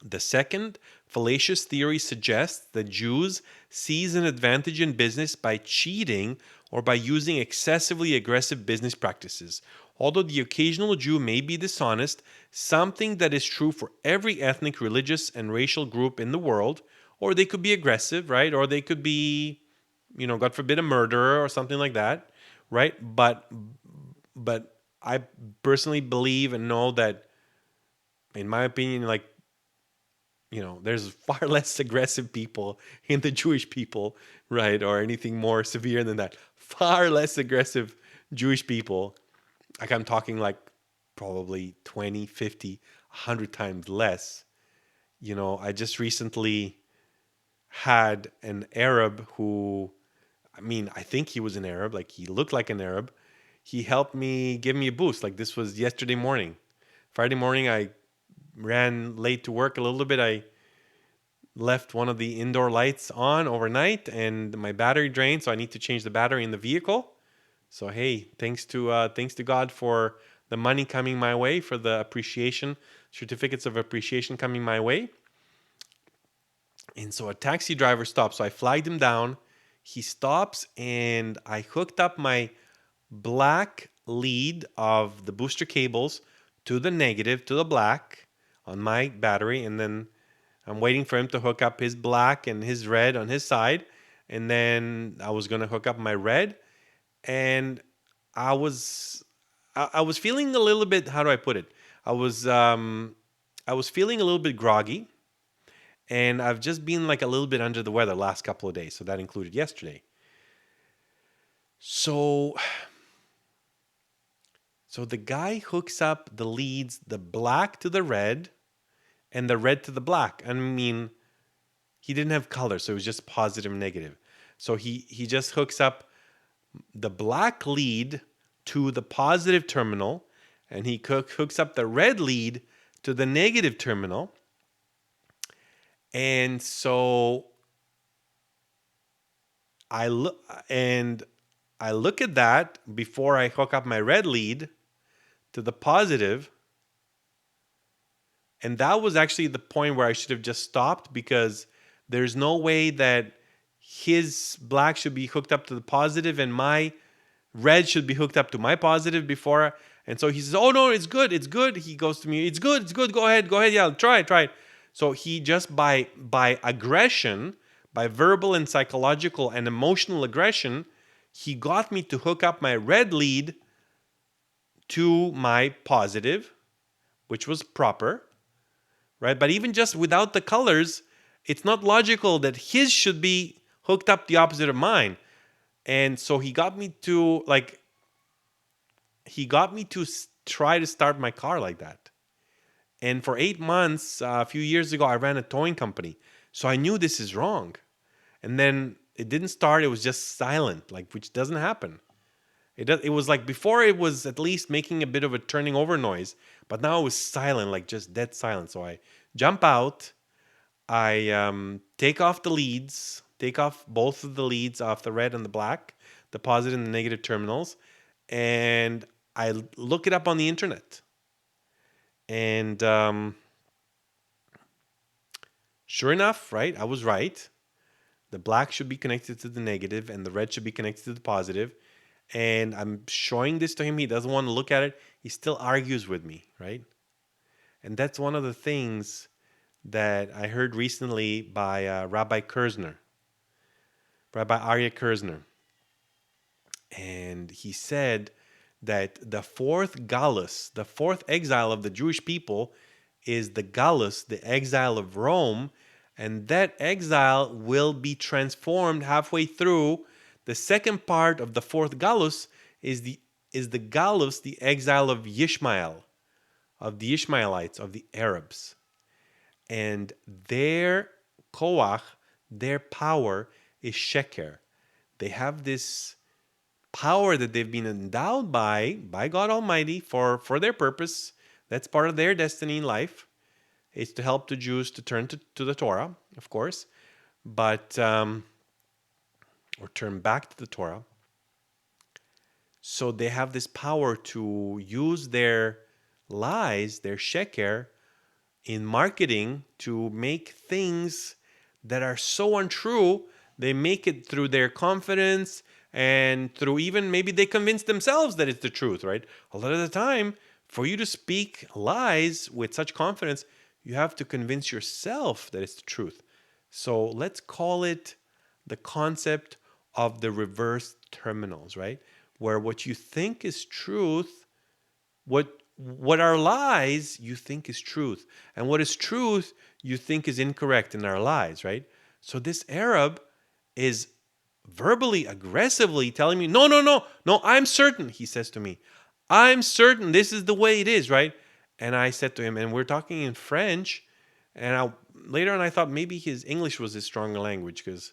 The second fallacious theory suggests that Jews seize an advantage in business by cheating or by using excessively aggressive business practices. Although the occasional Jew may be dishonest, something that is true for every ethnic, religious, and racial group in the world, or they could be aggressive, right? Or they could be, God forbid, a murderer or something like that, right? But I personally believe and know that, in my opinion, like, there's far less aggressive people in the Jewish people, right? Or anything more severe than that. Far less aggressive Jewish people. Like, I'm talking like probably 20, 50, 100 times less. I just recently had an Arab who, I think he was an Arab. Like, he looked like an Arab. He helped me, give me a boost. Like, this was yesterday morning. Friday morning, I ran late to work a little bit. I left one of the indoor lights on overnight and my battery drained, so I need to change the battery in the vehicle. So hey, thanks to God for the money coming my way, for the appreciation certificates of appreciation coming my way. And so a taxi driver stops. So I flagged him down. He stops and I hooked up my black lead of the booster cables to the negative, to the black on my battery, and then I'm waiting for him to hook up his black and his red on his side, and then I was going to hook up my red, and I was feeling a little bit, how do I put it? I was feeling a little bit groggy, and I've just been like a little bit under the weather last couple of days, so that included yesterday. So the guy hooks up the leads, the black to the red and the red to the black. He didn't have color, so it was just positive and negative. So he just hooks up the black lead to the positive terminal, and he hooks up the red lead to the negative terminal. And so I look and I look at that before I hook up my red lead to the positive, and that was actually the point where I should have just stopped, because there's no way that his black should be hooked up to the positive and my red should be hooked up to my positive before. And so he says, "Oh no, it's good, it's good." He goes to me, it's good. Go ahead, yeah, try it, try it." So he just by aggression, by verbal and psychological and emotional aggression, he got me to hook up my red lead to my positive, which was proper, right? But even just without the colors, it's not logical that his should be hooked up the opposite of mine. And so he got me to try to start my car like that. And for 8 months, a few years ago, I ran a towing company. So I knew this is wrong. And then it didn't start, it was just silent, like, which doesn't happen. It was like before it was at least making a bit of a turning over noise, but now it was silent, like just dead silent. So I jump out, I take off the leads, take off both of the leads off the red and the black, the positive and the negative terminals, and I look it up on the internet. And sure enough, right, I was right. The black should be connected to the negative and the red should be connected to the positive. And I'm showing this to him. He doesn't want to look at it. He still argues with me, right? And that's one of the things that I heard recently by Rabbi Kurzner, Rabbi Aryeh Kurzner. And he said that the fourth galus, the fourth exile of the Jewish people, is the galus, the exile of Rome. And that exile will be transformed halfway through. The second part of the fourth galus is the galus, the exile of Yishmael, of the Ishmaelites, of the Arabs. And their koach, their power is sheker. They have this power that they've been endowed by God Almighty for their purpose. That's part of their destiny in life. It's to help the Jews to turn to the Torah, of course, but or turn back to the Torah. So they have this power to use their lies, their sheker, in marketing to make things that are so untrue. They make it through their confidence and through even maybe they convince themselves that it's the truth, right? A lot of the time, for you to speak lies with such confidence, you have to convince yourself that it's the truth. So let's call it the concept of the reverse terminals, right? Where what you think is truth, what are lies you think is truth, and what is truth you think is incorrect in our lies, right? So this Arab is verbally aggressively telling me, no, no, no, no, I'm certain. He says to me, I'm certain this is the way it is, right? And I said to him, and we're talking in French, and later on I thought maybe his English was his stronger language, because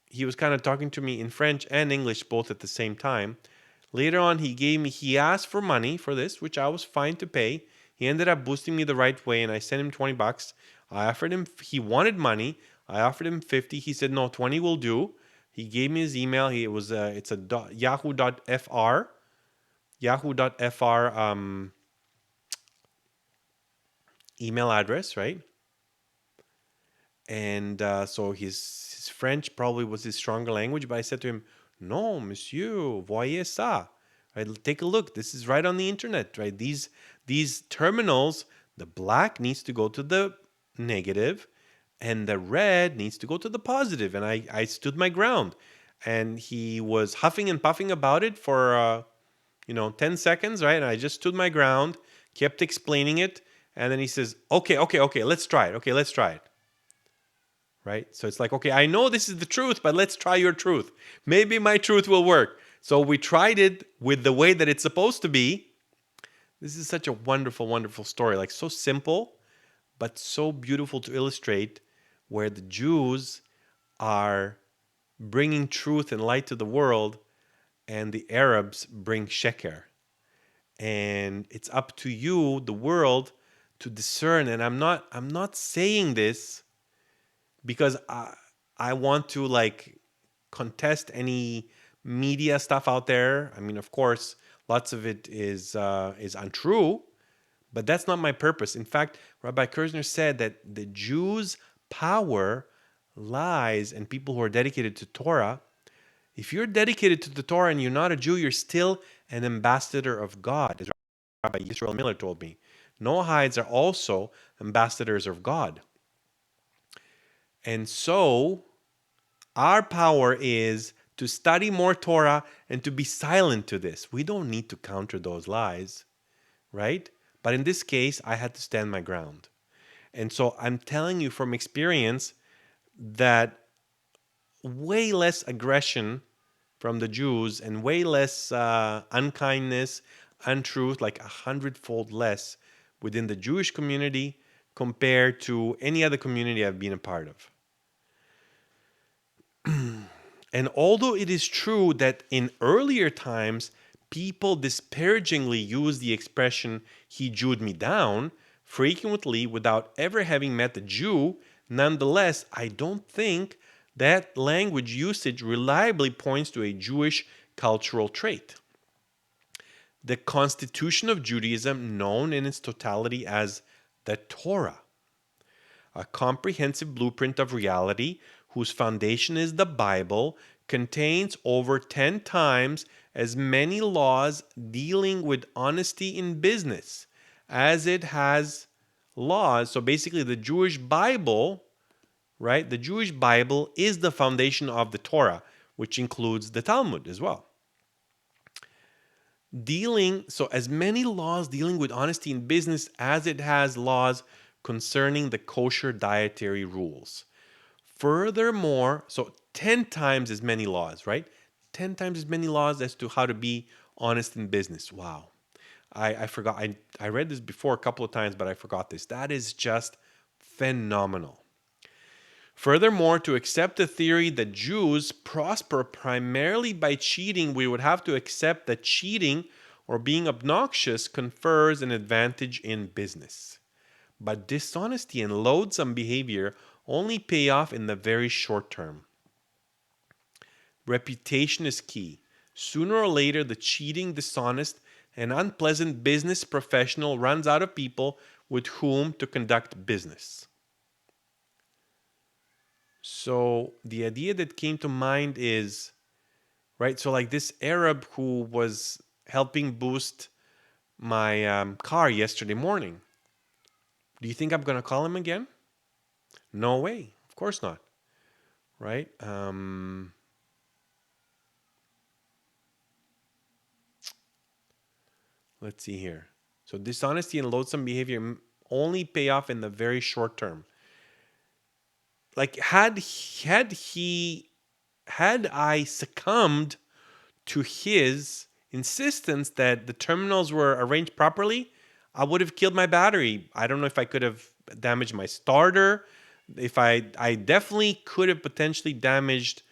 he was kind of talking to me in French and English both at the same time. Later on, he asked for money for this, which I was fine to pay. He ended up boosting me the right way, and I sent him $20. I offered him, he wanted money. I offered him 50. He said, no, 20 will do. He gave me his email. It's a yahoo.fr email address, right? And so his French probably was his stronger language, but I said to him, "No, monsieur, voyez ça. Right, take a look. This is right on the internet, right? These terminals, the black needs to go to the negative, and the red needs to go to the positive." And I stood my ground, and he was huffing and puffing about it for 10 seconds, right? And I just stood my ground, kept explaining it, and then he says, "Okay, okay, okay, let's try it. Okay, let's try it." Right? So it's like, okay, I know this is the truth, but let's try your truth. Maybe my truth will work. So we tried it with the way that it's supposed to be. This is such a wonderful, wonderful story. Like, so simple, but so beautiful to illustrate, where the Jews are bringing truth and light to the world, and the Arabs bring sheker. And it's up to you, the world, to discern. And I'm not saying this because I want to like contest any media stuff out there. I mean, of course, lots of it is untrue, but that's not my purpose. In fact, Rabbi Kirzner said that the Jews' power lies in people who are dedicated to Torah. If you're dedicated to the Torah and you're not a Jew, you're still an ambassador of God, as Rabbi Yisrael Miller told me. Noahides are also ambassadors of God. And so our power is to study more Torah and to be silent to this. We don't need to counter those lies, right? But in this case, I had to stand my ground. And so I'm telling you from experience that way less aggression from the Jews and way less unkindness, untruth, like 100-fold less within the Jewish community compared to any other community I've been a part of. And although it is true that in earlier times, people disparagingly used the expression, he Jewed me down, frequently without ever having met a Jew, nonetheless, I don't think that language usage reliably points to a Jewish cultural trait. The Constitution of Judaism, known in its totality as the Torah, a comprehensive blueprint of reality whose foundation is the Bible, contains over 10 times as many laws dealing with honesty in business as it has laws. So basically, the Jewish Bible, right? The Jewish Bible is the foundation of the Torah, which includes the Talmud as well. So as many laws dealing with honesty in business as it has laws concerning the kosher dietary rules. Furthermore, so 10 times as many laws, right? 10 times as many laws as to how to be honest in business. Wow. I forgot. I read this before a couple of times, but I forgot this. That is just phenomenal. Furthermore, to accept the theory that Jews prosper primarily by cheating, we would have to accept that cheating or being obnoxious confers an advantage in business. But dishonesty and loathsome behavior only pay off in the very short term. Reputation is key. Sooner or later, the cheating, dishonest, and unpleasant business professional runs out of people with whom to conduct business. So the idea that came to mind is, right, so like this Arab who was helping boost my car yesterday morning. Do you think I'm going to call him again? No way. Of course not. Right? Let's see here. So dishonesty and loathsome behavior only pay off in the very short term. Like had I succumbed to his insistence that the terminals were arranged properly, I would have killed my battery. I don't know if I could have damaged my starter. If I definitely could have potentially damaged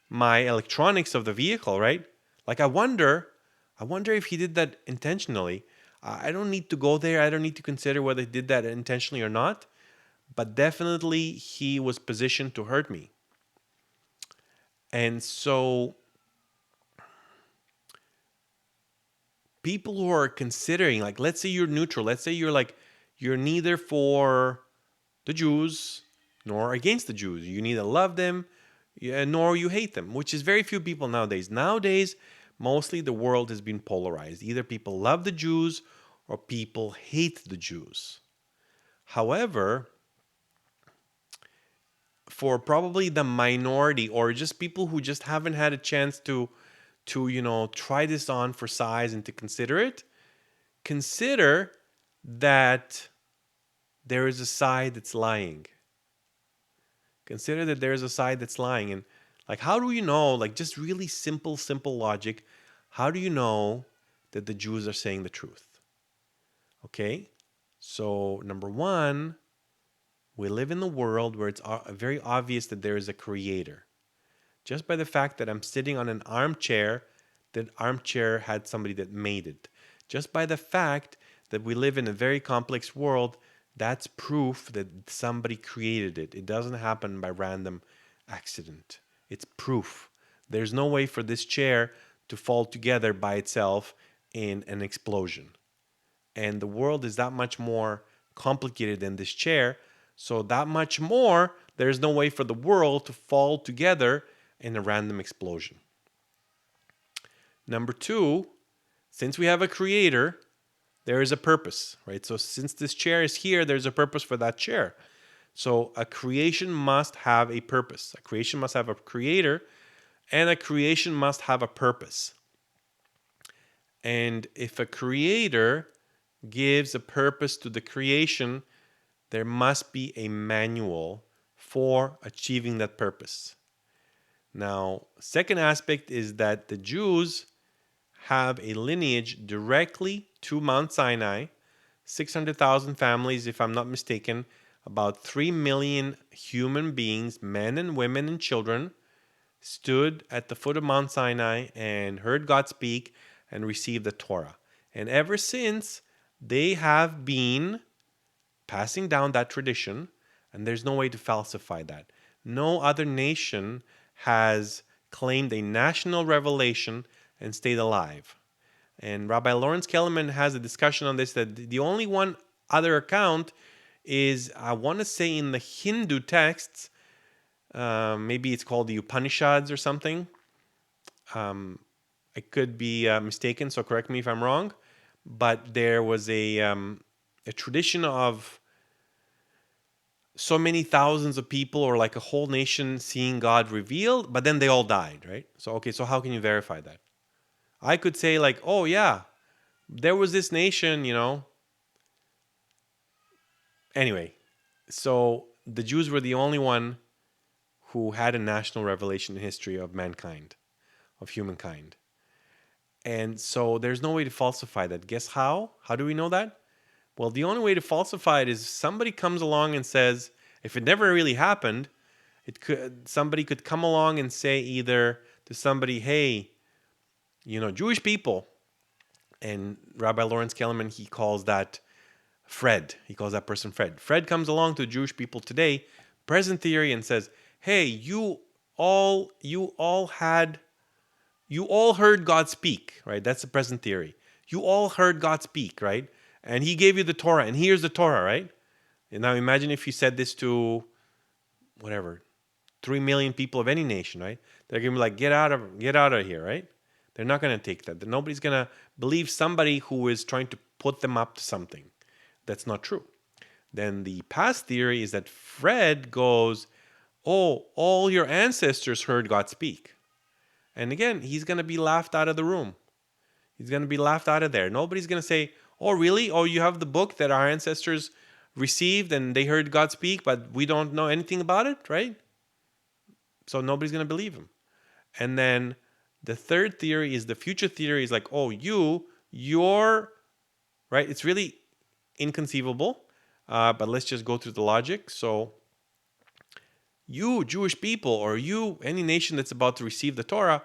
my electronics of the vehicle, right? Like I wonder if he did that intentionally. I don't need to go there. I don't need to consider whether he did that intentionally or not. But definitely he was positioned to hurt me. And so people who are considering, like, let's say you're neutral. Let's say you're neither for the Jews nor against the Jews. You neither love them nor you hate them, which is very few people nowadays. Nowadays, mostly the world has been polarized. Either people love the Jews or people hate the Jews. However, for probably the minority or just people who just haven't had a chance to try this on for size and to consider that there is a side that's lying. Consider that there is a side that's lying. And like, how do you know, like, just really simple logic, how do you know that the Jews are saying the truth? Okay, so number one, we live in the world where it's very obvious that there is a creator. Just by the fact that I'm sitting on an armchair, that armchair had somebody that made it. Just by the fact that we live in a very complex world, That's proof that somebody created it. It doesn't happen by random accident. It's proof. There's no way for this chair to fall together by itself in an explosion. And the world is that much more complicated than this chair. So, that much more, there's no way for the world to fall together in a random explosion. Number two, since we have a creator, there is a purpose, right? So since this chair is here, there's a purpose for that chair. So a creation must have a purpose. A creation must have a creator, and a creation must have a purpose. And if a creator gives a purpose to the creation, there must be a manual for achieving that purpose. Now, second aspect is that the Jews have a lineage directly to Mount Sinai, 600,000 families, if I'm not mistaken, about 3 million human beings, men and women and children, stood at the foot of Mount Sinai and heard God speak and received the Torah. And ever since, they have been passing down that tradition, and there's no way to falsify that. No other nation has claimed a national revelation and stayed alive. And Rabbi Lawrence Kellerman has a discussion on this, that the only one other account is, I want to say, in the Hindu texts. Maybe it's called the Upanishads or something. I could be mistaken, so correct me if I'm wrong. But there was a tradition of so many thousands of people, or like a whole nation, seeing God revealed, but then they all died, right? So, okay, so how can you verify that? I could say like, oh yeah, there was this nation, Anyway, so the Jews were the only one who had a national revelation in history of mankind, of humankind. And so there's no way to falsify that. Guess how? How do we know that? Well, the only way to falsify it is somebody comes along and says, if it never really happened, somebody could come along and say either to somebody, hey, Jewish people, and Rabbi Lawrence Kellerman, he calls that Fred. He calls that person Fred. Fred comes along to Jewish people today, present theory, and says, hey, you all heard God speak, right? That's the present theory. You all heard God speak, right? And he gave you the Torah, and here's the Torah, right? And now imagine if you said this to, whatever, 3 million people of any nation, right? They're going to be like, get out of here, right? They're not going to take that. Nobody's going to believe somebody who is trying to put them up to something. That's not true. Then the past theory is that Fred goes, oh, all your ancestors heard God speak. And again, he's going to be laughed out of the room. He's going to be laughed out of there. Nobody's going to say, oh, really? Oh, you have the book that our ancestors received and they heard God speak, but we don't know anything about it, right? So nobody's going to believe him. And then the third theory is the future theory is like, oh, you're, right? It's really inconceivable, but let's just go through the logic. So you, Jewish people, or you, any nation that's about to receive the Torah,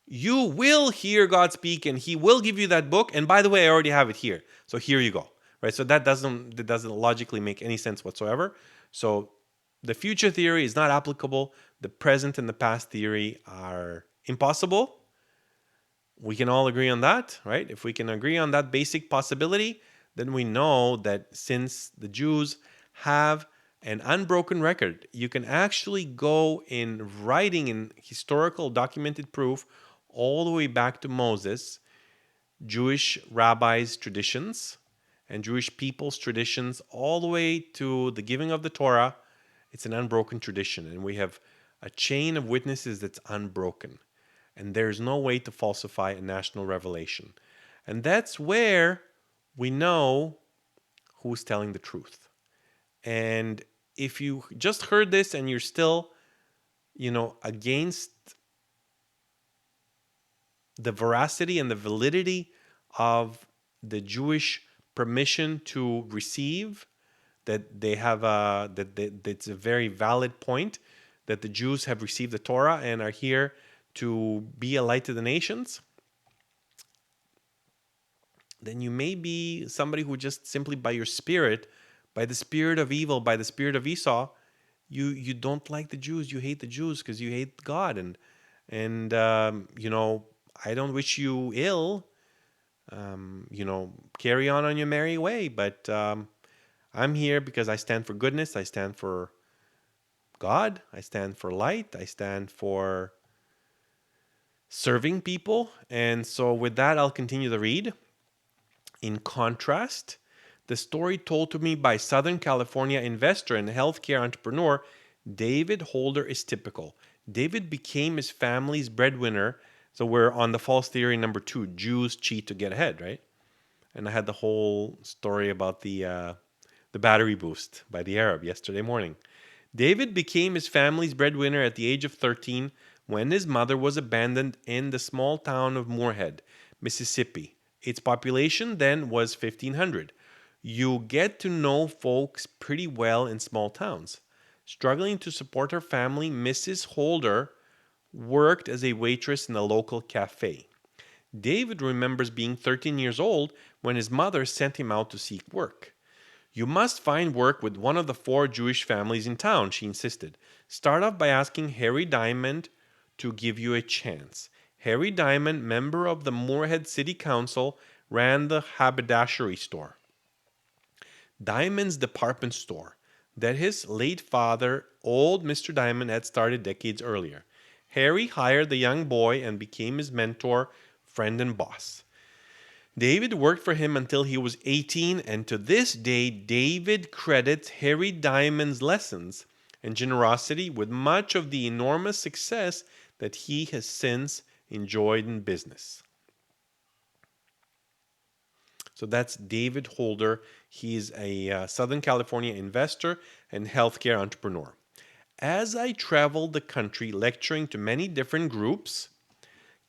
you will hear God speak and he will give you that book. And by the way, I already have it here. So here you go. Right? So that doesn't logically make any sense whatsoever. So the future theory is not applicable. The present and the past theory are impossible. We can all agree on that, right? If we can agree on that basic possibility, then we know that since the Jews have an unbroken record, you can actually go in writing in historical documented proof all the way back to Moses, Jewish rabbis' traditions and Jewish people's traditions, all the way to the giving of the Torah. It's an unbroken tradition, and we have a chain of witnesses that's unbroken. And there's no way to falsify a national revelation. And that's where we know who's telling the truth. And if you just heard this and you're still, against the veracity and the validity of the Jewish permission to receive, that they have that's a very valid point, that the Jews have received the Torah and are here to be a light to the nations, then you may be somebody who just simply by your spirit, by the spirit of evil, by the spirit of Esau, you don't like the Jews. You hate the Jews because you hate God, and I don't wish you ill. Carry on your merry way. But I'm here because I stand for goodness. I stand for God. I stand for light. I stand for serving people. And so, with that, I'll continue to read. In contrast, the story told to me by Southern California investor and healthcare entrepreneur David Holder is typical. David became his family's breadwinner. So we're on the false theory number 2, Jews cheat to get ahead, right? And I had the whole story about the battery boost by the Arab yesterday morning. David became his family's breadwinner at the age of 13 when his mother was abandoned in the small town of Moorhead, Mississippi. Its population then was 1,500. You get to know folks pretty well in small towns. Struggling to support her family, Mrs. Holder worked as a waitress in a local cafe. David remembers being 13 years old when his mother sent him out to seek work. You must find work with one of the 4 Jewish families in town, she insisted. Start off by asking Harry Diamond to give you a chance. Harry Diamond, member of the Moorhead City Council, ran the haberdashery store, Diamond's department store, that his late father, old Mr. Diamond, had started decades earlier. Harry hired the young boy and became his mentor, friend, and boss. David worked for him until he was 18, and to this day, David credits Harry Diamond's lessons and generosity with much of the enormous success that he has since enjoyed in business. So that's David Holder. He's a Southern California investor and healthcare entrepreneur. As I traveled the country lecturing to many different groups,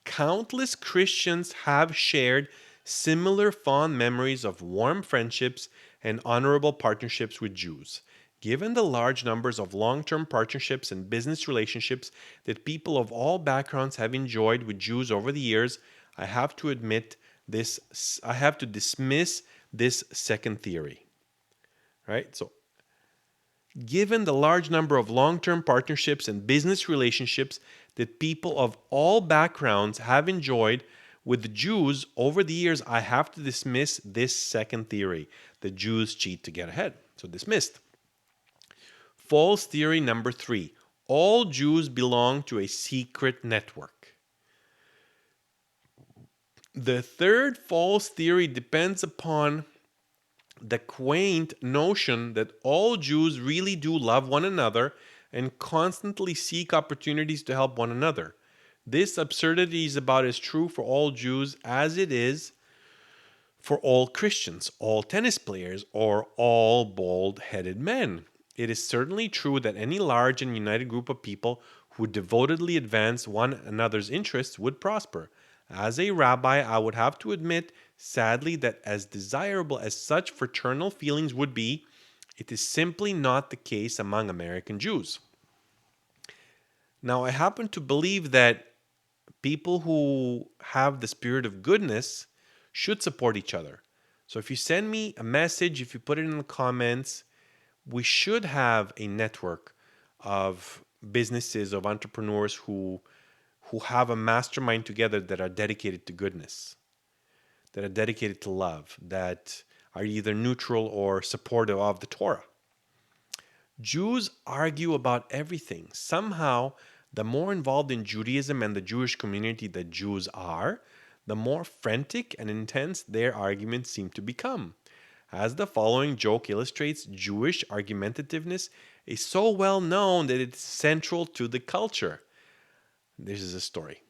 countless Christians have shared similar fond memories of warm friendships and honorable partnerships with Jews. Given the large numbers of long term partnerships and business relationships that people of all backgrounds have enjoyed with Jews over the years, I have to dismiss this second theory. Right? So, given the large number of long term partnerships and business relationships that people of all backgrounds have enjoyed with the Jews over the years, I have to dismiss this second theory. The Jews cheat to get ahead. So dismissed. False theory number 3. All Jews belong to a secret network. The third false theory depends upon the quaint notion that all Jews really do love one another and constantly seek opportunities to help one another. This absurdity is about as true for all Jews as it is for all Christians, all tennis players, or all bald headed men. It is certainly true that any large and united group of people who devotedly advance one another's interests would prosper. As a rabbi, I would have to admit, sadly, that as desirable as such fraternal feelings would be, it is simply not the case among American Jews. Now, I happen to believe that people who have the spirit of goodness should support each other. So if you send me a message, if you put it in the comments, we should have a network of businesses, of entrepreneurs who have a mastermind together that are dedicated to goodness, that are dedicated to love, that are either neutral or supportive of the Torah. Jews argue about everything. Somehow, the more involved in Judaism and the Jewish community that Jews are, the more frantic and intense their arguments seem to become. As the following joke illustrates, Jewish argumentativeness is so well known that it's central to the culture. This is a story.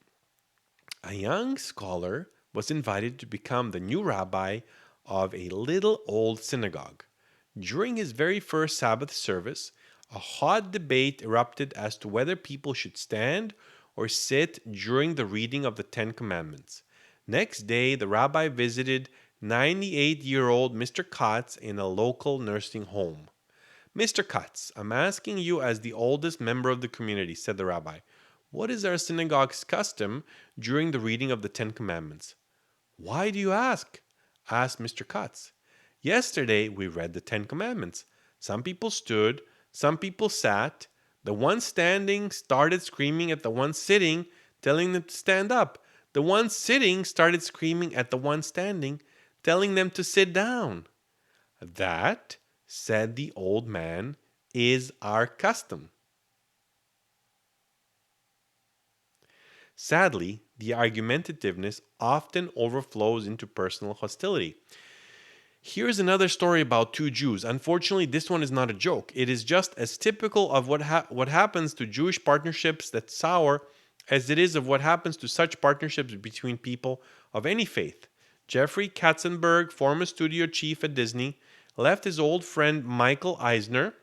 A young scholar was invited to become the new rabbi of a little old synagogue. During his very first Sabbath service, a hot debate erupted as to whether people should stand or sit during the reading of the Ten Commandments. Next day, the rabbi visited 98-year-old Mr. Katz in a local nursing home. Mr. Katz, I'm asking you as the oldest member of the community, said the rabbi, what is our synagogue's custom during the reading of the Ten Commandments? Why do you ask? asked Mr. Katz. Yesterday we read the Ten Commandments. Some people stood, some people sat. The one standing started screaming at the one sitting, telling them to stand up. The one sitting started screaming at the one standing, telling them to sit down. That, said the old man, is our custom. Sadly, the argumentativeness often overflows into personal hostility. Here's another story about two Jews. Unfortunately, this one is not a joke. It is just as typical of what happens to Jewish partnerships that sour as it is of what happens to such partnerships between people of any faith. Jeffrey Katzenberg, former studio chief at Disney, left his old friend Michael Eisner,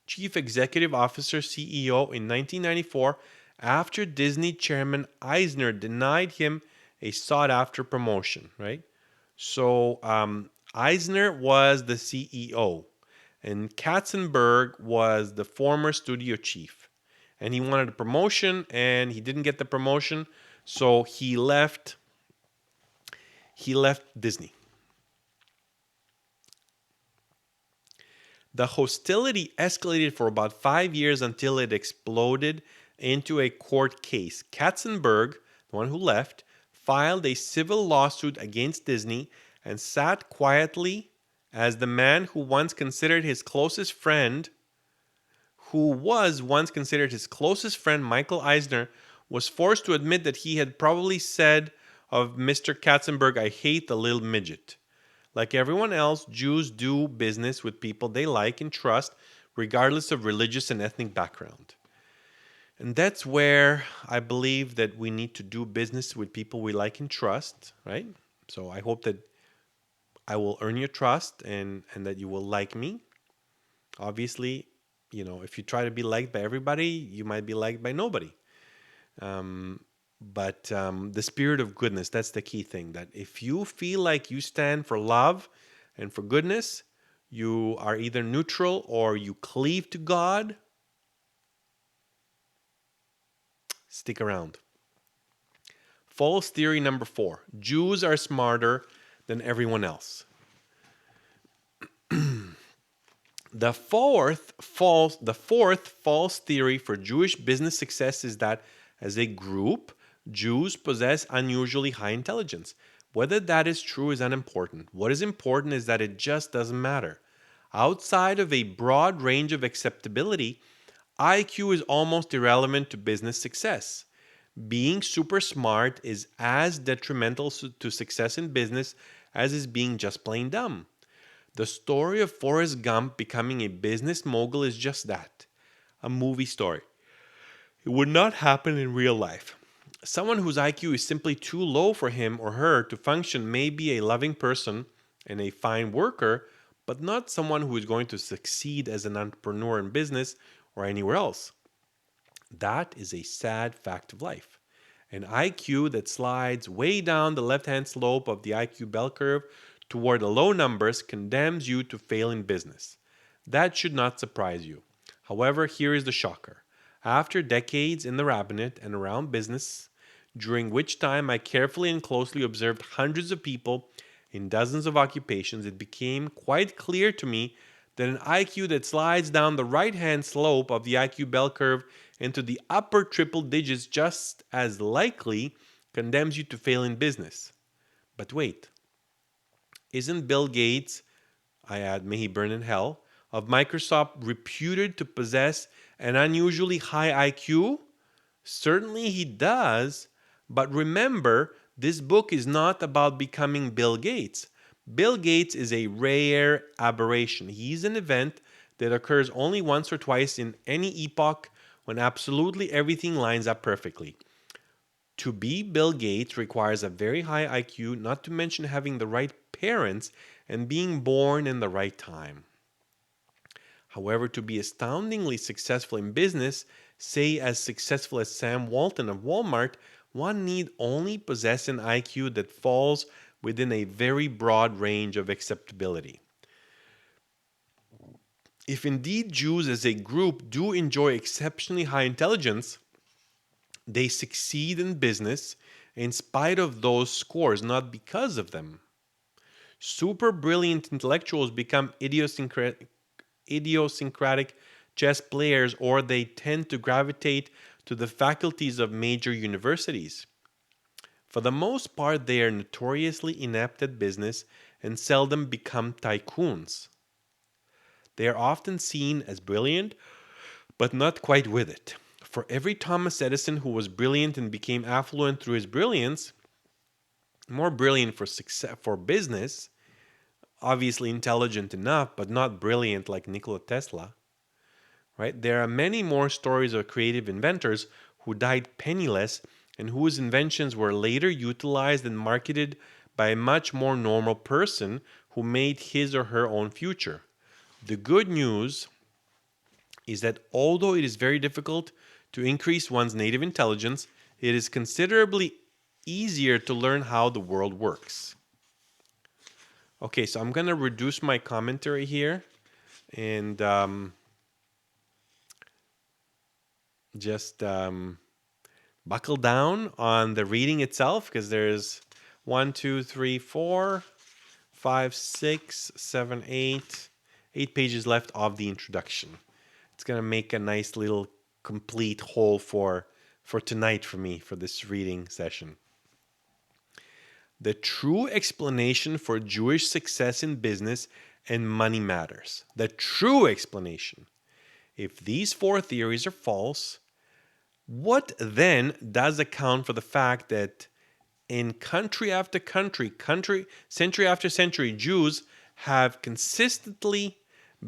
chief executive officer CEO, in 1994 after Disney chairman Eisner denied him a sought after promotion, right? So Eisner was the CEO, and Katzenberg was the former studio chief. And he wanted a promotion, and he didn't get the promotion, so he left. He left Disney. The hostility escalated for about 5 years until it exploded into a court case. Katzenberg, the one who left, filed a civil lawsuit against Disney and sat quietly as the man who was once considered his closest friend, Michael Eisner, was forced to admit that he had probably said of Mr. Katzenberg, "I hate the little midget." Like everyone else, Jews do business with people they like and trust, regardless of religious and ethnic background. And that's where I believe that we need to do business with people we like and trust, right? So I hope that I will earn your trust and that you will like me. Obviously, if you try to be liked by everybody, you might be liked by nobody. But the spirit of goodness, that's the key thing. That if you feel like you stand for love and for goodness, you are either neutral or you cleave to God. Stick around. False theory number 4. Jews are smarter than everyone else. The fourth false theory for Jewish business success is that as a group, Jews possess unusually high intelligence. Whether that is true is unimportant. What is important is that it just doesn't matter. Outside of a broad range of acceptability, IQ is almost irrelevant to business success. Being super smart is as detrimental to success in business as is being just plain dumb. The story of Forrest Gump becoming a business mogul is just that, a movie story. It would not happen in real life. Someone whose IQ is simply too low for him or her to function may be a loving person and a fine worker, but not someone who is going to succeed as an entrepreneur in business or anywhere else. That is a sad fact of life. An IQ that slides way down the left-hand slope of the IQ bell curve toward the low numbers condemns you to fail in business. That should not surprise you. However, here is the shocker. After decades in the rabbinate and around business, during which time I carefully and closely observed hundreds of people in dozens of occupations, it became quite clear to me that an IQ that slides down the right-hand slope of the IQ bell curve into the upper triple digits just as likely condemns you to fail in business. But wait, isn't Bill Gates, I add, may he burn in hell, of Microsoft reputed to possess an unusually high IQ? Certainly he does, but remember, this book is not about becoming Bill Gates. Bill Gates is a rare aberration. He's an event that occurs only once or twice in any epoch when absolutely everything lines up perfectly. To be Bill Gates requires a very high IQ, not to mention having the right parents and being born in the right time. However, to be astoundingly successful in business, say as successful as Sam Walton of Walmart, one need only possess an IQ that falls within a very broad range of acceptability. If indeed Jews as a group do enjoy exceptionally high intelligence, they succeed in business in spite of those scores, not because of them. Super brilliant intellectuals become idiosyncratic chess players, or they tend to gravitate to the faculties of major universities. For the most part, they are notoriously inept at business and seldom become tycoons. They are often seen as brilliant, but not quite with it. For every Thomas Edison who was brilliant and became affluent through his brilliance, more brilliant for success for business, obviously intelligent enough, but not brilliant like Nikola Tesla, right? There are many more stories of creative inventors who died penniless and whose inventions were later utilized and marketed by a much more normal person who made his or her own future. The good news is that although it is very difficult to increase one's native intelligence, it is considerably easier to learn how the world works. Okay, so I'm going to reduce my commentary here and just buckle down on the reading itself because there's 8 pages left of the introduction. It's gonna make a nice little complete whole for tonight for me for this reading session. The true explanation for Jewish success in business and money matters. The true explanation. If these four theories are false, what then does account for the fact that in country after country, century after century, Jews have consistently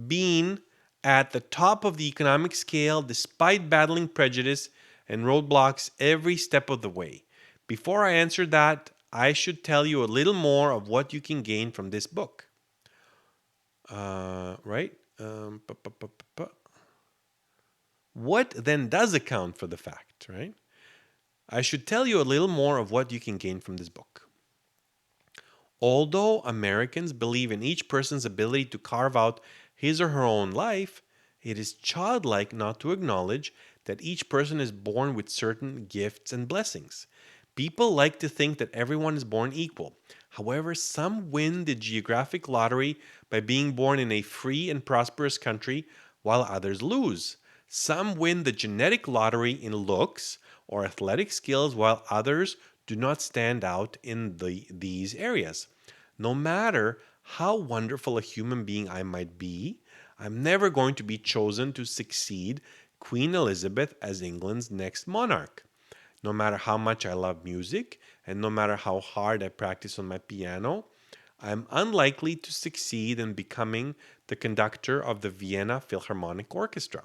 been at the top of the economic scale despite battling prejudice and roadblocks every step of the way? Before I answer that, I should tell you a little more of what you can gain from this book. Right? What then does account for the fact, right? I should tell you a little more of what you can gain from this book. Although Americans believe in each person's ability to carve out his or her own life, it is childlike not to acknowledge that each person is born with certain gifts and blessings. People like to think that everyone is born equal. However, some win the geographic lottery by being born in a free and prosperous country, while others lose. Some win the genetic lottery in looks or athletic skills, while others do not stand out in these areas. No matter how wonderful a human being I might be, I'm never going to be chosen to succeed Queen Elizabeth as England's next monarch. No matter how much I love music, and no matter how hard I practice on my piano, I'm unlikely to succeed in becoming the conductor of the Vienna Philharmonic Orchestra.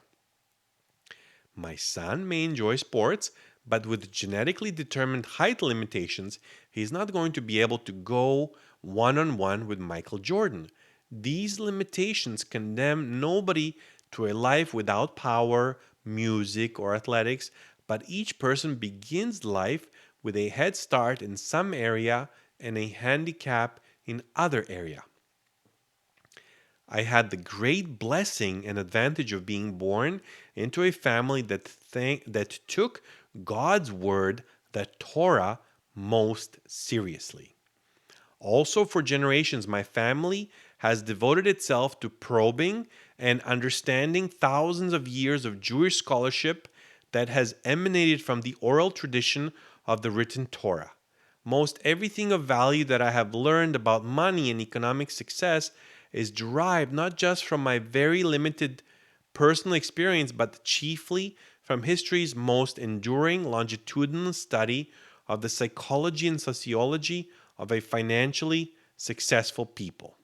My son may enjoy sports, but with genetically determined height limitations, he's not going to be able to go one on one with Michael Jordan. These limitations condemn nobody to a life without power, music, or athletics, but each person begins life with a head start in some area and a handicap in other area. I had the great blessing and advantage of being born into a family that took God's word, the Torah, most seriously. Also, for generations, my family has devoted itself to probing and understanding thousands of years of Jewish scholarship that has emanated from the oral tradition of the written Torah. Most everything of value that I have learned about money and economic success is derived not just from my very limited personal experience, but chiefly from history's most enduring longitudinal study of the psychology and sociology of a financially successful people.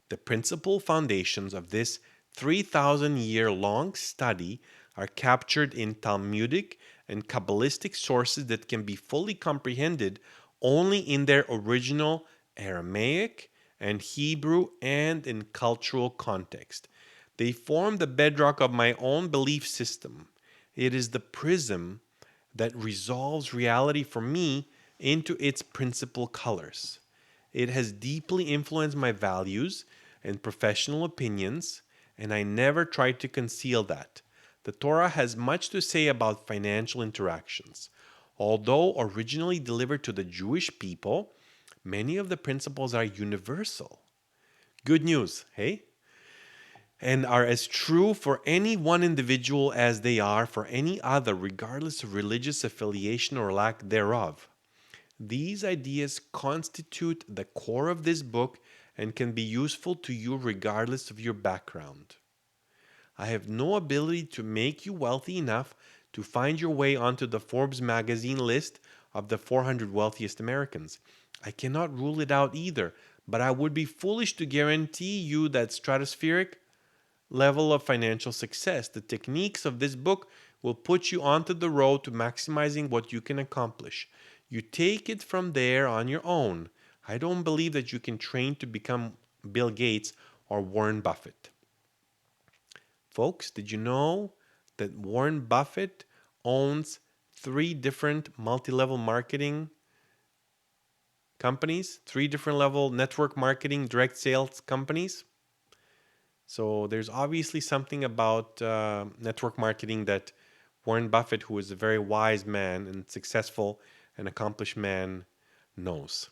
The principal foundations of this 3,000-year-long study are captured in Talmudic and Kabbalistic sources that can be fully comprehended only in their original Aramaic and Hebrew and in cultural context. They form the bedrock of my own belief system. It is the prism that resolves reality for me into its principal colors. It has deeply influenced my values and professional opinions, and I never tried to conceal that. The Torah has much to say about financial interactions. Although originally delivered to the Jewish people, Many of the principles are universal. Good news, hey? And are as true for any one individual as they are for any other, regardless of religious affiliation or lack thereof. These ideas constitute the core of this book and can be useful to you regardless of your background. I have no ability to make you wealthy enough to find your way onto the Forbes magazine list of the 400 wealthiest Americans. I cannot rule it out either, but I would be foolish to guarantee you that stratospheric level of financial success. The techniques of this book will put you onto the road to maximizing what you can accomplish. You take it from there on your own. I don't believe that you can train to become Bill Gates or Warren Buffett. Folks, did you know that Warren Buffett owns 3 different multi-level marketing companies, 3 different level network marketing direct sales companies? So there's obviously something about network marketing that Warren Buffett, who is a very wise man and successful and accomplished man, knows.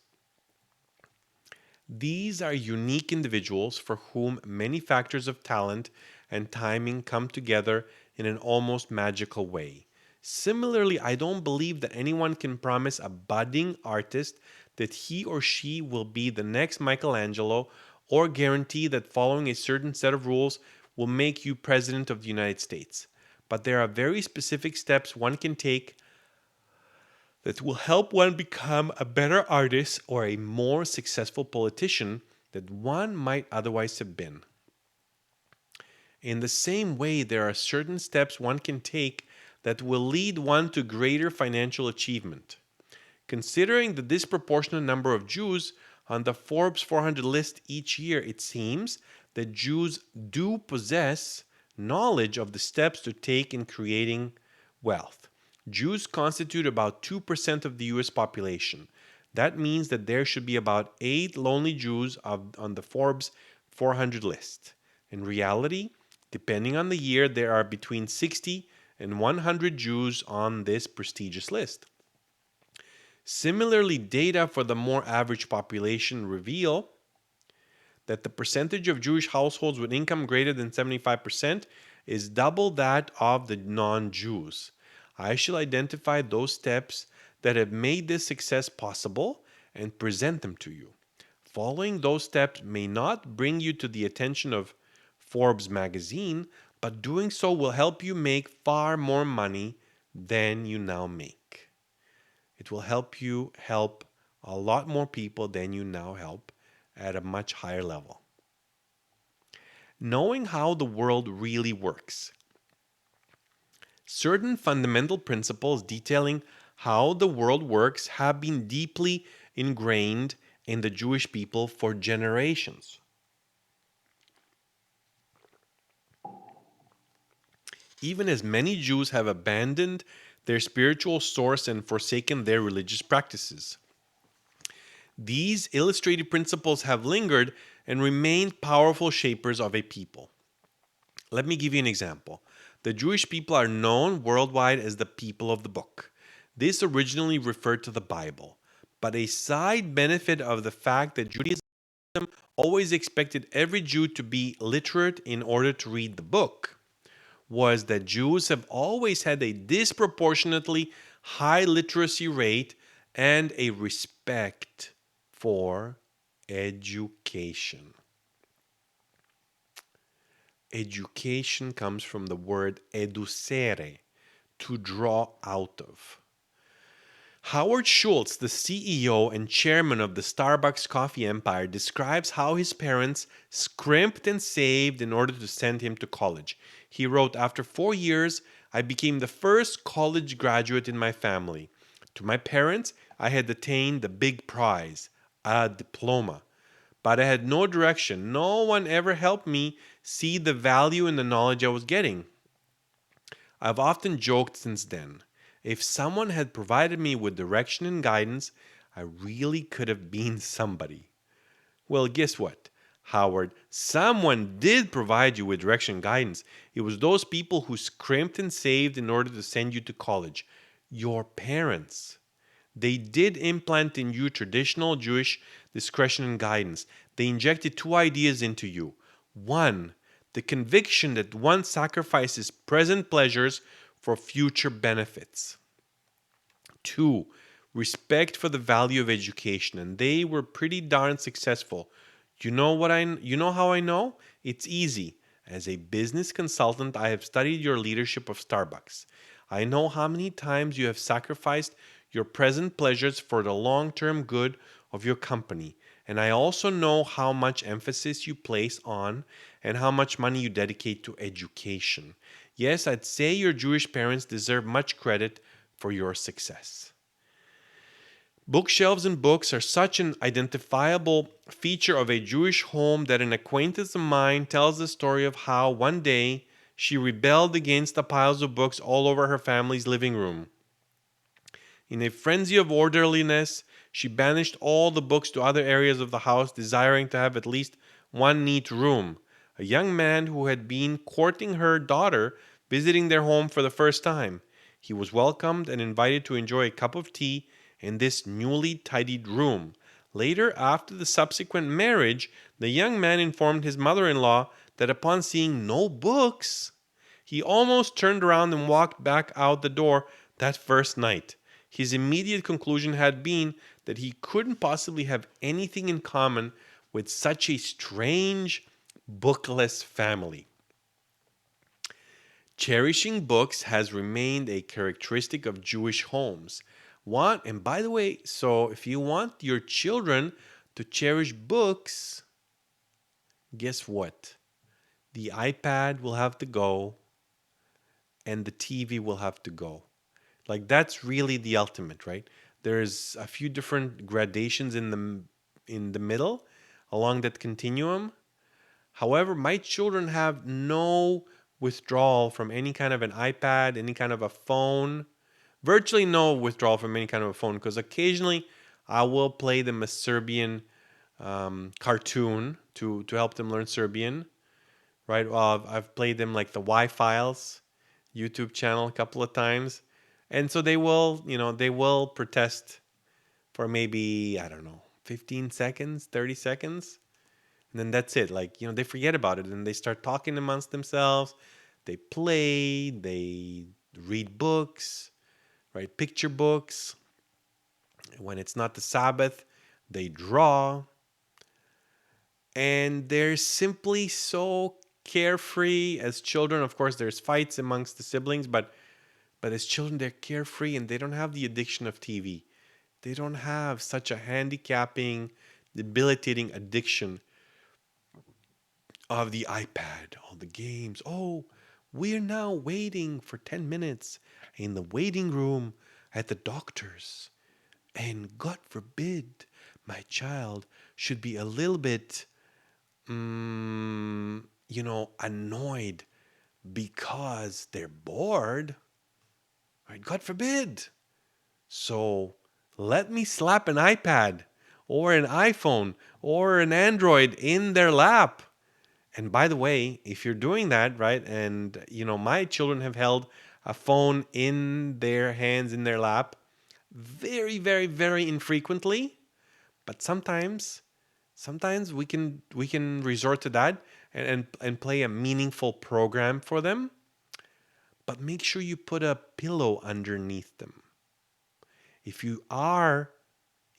These are unique individuals for whom many factors of talent and timing come together in an almost magical way. Similarly, I don't believe that anyone can promise a budding artist that he or she will be the next Michelangelo or guarantee that following a certain set of rules will make you president of the United States. But there are very specific steps one can take that will help one become a better artist or a more successful politician than one might otherwise have been. In the same way, there are certain steps one can take that will lead one to greater financial achievement. Considering the disproportionate number of Jews on the Forbes 400 list each year, it seems that Jews do possess knowledge of the steps to take in creating wealth. Jews constitute about 2% of the US population. That means that there should be about 8 lonely Jews on the Forbes 400 list. In reality, depending on the year, there are between 60 and 100 Jews on this prestigious list. Similarly, data for the more average population reveal that the percentage of Jewish households with income greater than 75% is double that of the non-Jews. I shall identify those steps that have made this success possible and present them to you. Following those steps may not bring you to the attention of Forbes magazine, but doing so will help you make far more money than you now make. It will help you help a lot more people than you now help at a much higher level. Knowing how the world really works. Certain fundamental principles detailing how the world works have been deeply ingrained in the Jewish people for generations. Even as many Jews have abandoned their spiritual source and forsaken their religious practices. These illustrated principles have lingered and remained powerful shapers of a people. Let me give you an example. The Jewish people are known worldwide as the people of the book. This originally referred to the Bible, but a side benefit of the fact that Judaism always expected every Jew to be literate in order to read the book was that Jews have always had a disproportionately high literacy rate and a respect for education. Education comes from the word educere, to draw out of. Howard Schultz, the CEO and chairman of the Starbucks coffee empire, describes how his parents scrimped and saved in order to send him to college. He wrote, "After 4 years, I became the first college graduate in my family. To my parents, I had attained the big prize, a diploma. But I had no direction. No one ever helped me see the value in the knowledge I was getting. I've often joked since then. If someone had provided me with direction and guidance, I really could have been somebody." Well, guess what, Howard? Someone did provide you with direction and guidance. It was those people who scrimped and saved in order to send you to college. Your parents. They did implant in you traditional Jewish discretion and guidance. They injected two ideas into you. One, the conviction that one sacrifices present pleasures for future benefits. Two, respect for the value of education, and they were pretty darn successful. You know how I know? It's easy. As a business consultant, I have studied your leadership of Starbucks. I know how many times you have sacrificed your present pleasures for the long-term good of your company. And I also know how much emphasis you place on and how much money you dedicate to education. Yes, I'd say your Jewish parents deserve much credit for your success. Bookshelves and books are such an identifiable feature of a Jewish home that an acquaintance of mine tells the story of how one day she rebelled against the piles of books all over her family's living room. In a frenzy of orderliness, she banished all the books to other areas of the house, desiring to have at least one neat room. A young man who had been courting her daughter visiting their home for the first time. He was welcomed and invited to enjoy a cup of tea in this newly tidied room. Later, after the subsequent marriage, the young man informed his mother in law that upon seeing no books, he almost turned around and walked back out the door that first night. His immediate conclusion had been that he couldn't possibly have anything in common with such a strange, bookless family. Cherishing books has remained a characteristic of Jewish homes. And by the way, so if you want your children to cherish books, guess what? The iPad will have to go and the TV will have to go. Like that's really the ultimate, right? There's a few different gradations in the middle along that continuum. However, my children have no withdrawal from any kind of an iPad, any kind of a phone. Virtually no withdrawal from any kind of a phone because occasionally I will play them a Serbian cartoon to help them learn Serbian, right? I've played them like the Y-Files YouTube channel a couple of times. And so they will protest for maybe, I don't know, 15 seconds, 30 seconds. And then that's it. Like, they forget about it and they start talking amongst themselves. They play, they read books, right? Picture books. When it's not the Sabbath, they draw. And they're simply so carefree as children. Of course, there's fights amongst the siblings, but as children, they're carefree and they don't have the addiction of TV. They don't have such a handicapping, debilitating addiction of the iPad, all the games. Oh, we're now waiting for 10 minutes in the waiting room at the doctor's. And God forbid my child should be a little bit, annoyed because they're bored. Right? God forbid. So let me slap an iPad or an iPhone or an Android in their lap. And by the way, if you're doing that, right, and my children have held a phone in their hands, in their lap, very, very, very infrequently, but sometimes we can resort to that and play a meaningful program for them. But make sure you put a pillow underneath them. If you are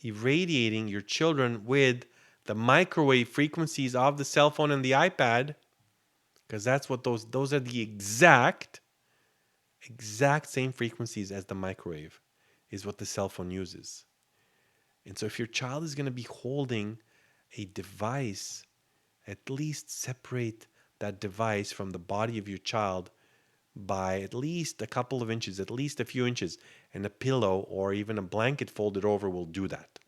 irradiating your children with the microwave frequencies of the cell phone and the iPad, because that's what those are the exact same frequencies as the microwave is what the cell phone uses. And so if your child is going to be holding a device, at least separate that device from the body of your child by at least a couple of inches, at least a few inches, and a pillow or even a blanket folded over will do that.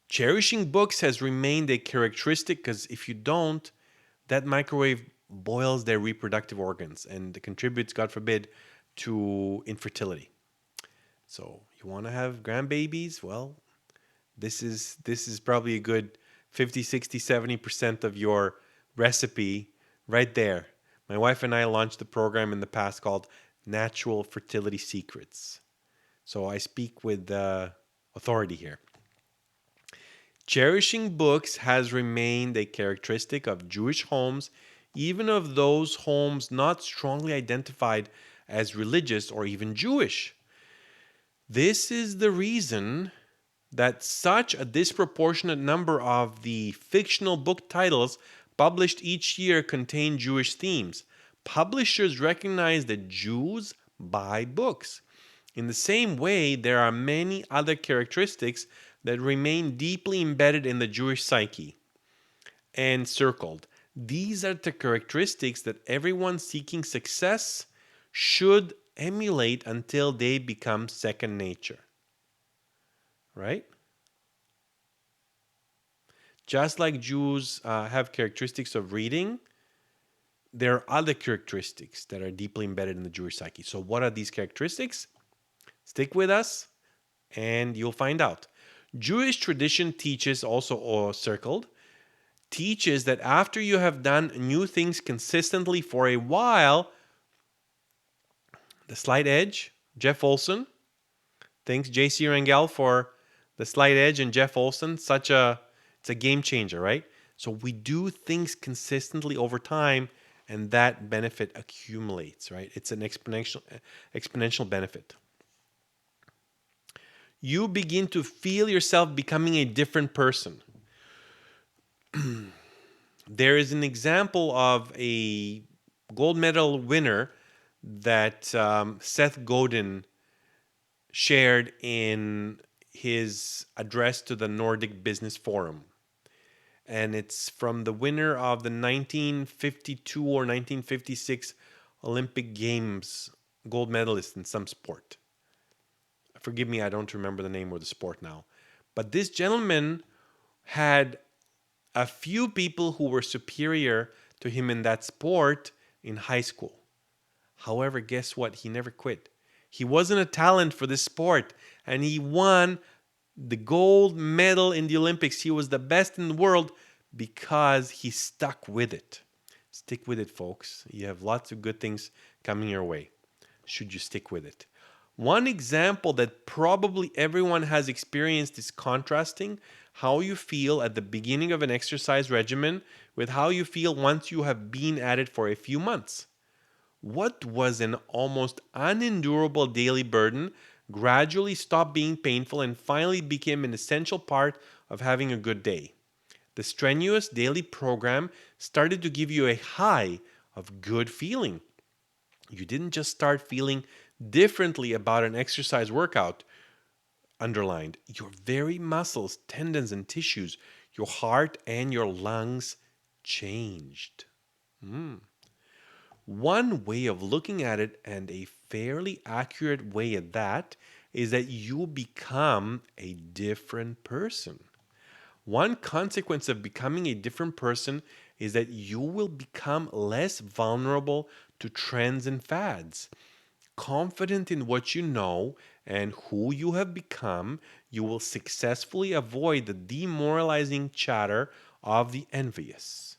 Cherishing books has remained a characteristic because if you don't, that microwave boils their reproductive organs and contributes, God forbid, to infertility. So you want to have grandbabies? Well, this is probably a good 50, 60, 70% of your recipe right there. My wife and I launched a program in the past called Natural Fertility Secrets. So I speak with authority here. Cherishing books has remained a characteristic of Jewish homes, even of those homes not strongly identified as religious or even Jewish. This is the reason that such a disproportionate number of the fictional book titles published each year contain Jewish themes. Publishers recognize that Jews buy books. In the same way, there are many other characteristics that remain deeply embedded in the Jewish psyche and circled. These are the characteristics that everyone seeking success should emulate until they become second nature. Right? Just like Jews have characteristics of reading, there are other characteristics that are deeply embedded in the Jewish psyche. So, what are these characteristics? Stick with us and you'll find out. Jewish tradition teaches, also or circled, teaches that after you have done new things consistently for a while, the slight edge, Jeff Olson, thanks JC Rangel for the slight edge and Jeff Olson, it's a game changer, right? So we do things consistently over time and that benefit accumulates, right? It's an exponential benefit. You begin to feel yourself becoming a different person. There is an example of a gold medal winner that Seth Godin shared in his address to the Nordic Business Forum. And it's from the winner of the 1952 or 1956 Olympic Games, gold medalist in some sport. Forgive me, I don't remember the name or the sport now. But this gentleman had a few people who were superior to him in that sport in high school. However, guess what? He never quit. He wasn't a talent for this sport, and he won the gold medal in the Olympics. He was the best in the world because he stuck with it. Stick with it, folks. You have lots of good things coming your way, should you stick with it. One example that probably everyone has experienced is contrasting how you feel at the beginning of an exercise regimen with how you feel once you have been at it for a few months. What was an almost unendurable daily burden gradually stopped being painful and finally became an essential part of having a good day. The strenuous daily program started to give you a high of good feeling. You didn't just start feeling differently about an exercise workout. Underlined, your very muscles, tendons, and tissues, your heart and your lungs changed. One way of looking at it, and a fairly accurate way at that, is that you become a different person. One consequence of becoming a different person is that you will become less vulnerable to trends and fads. Confident in what you know and who you have become, you will successfully avoid the demoralizing chatter of the envious.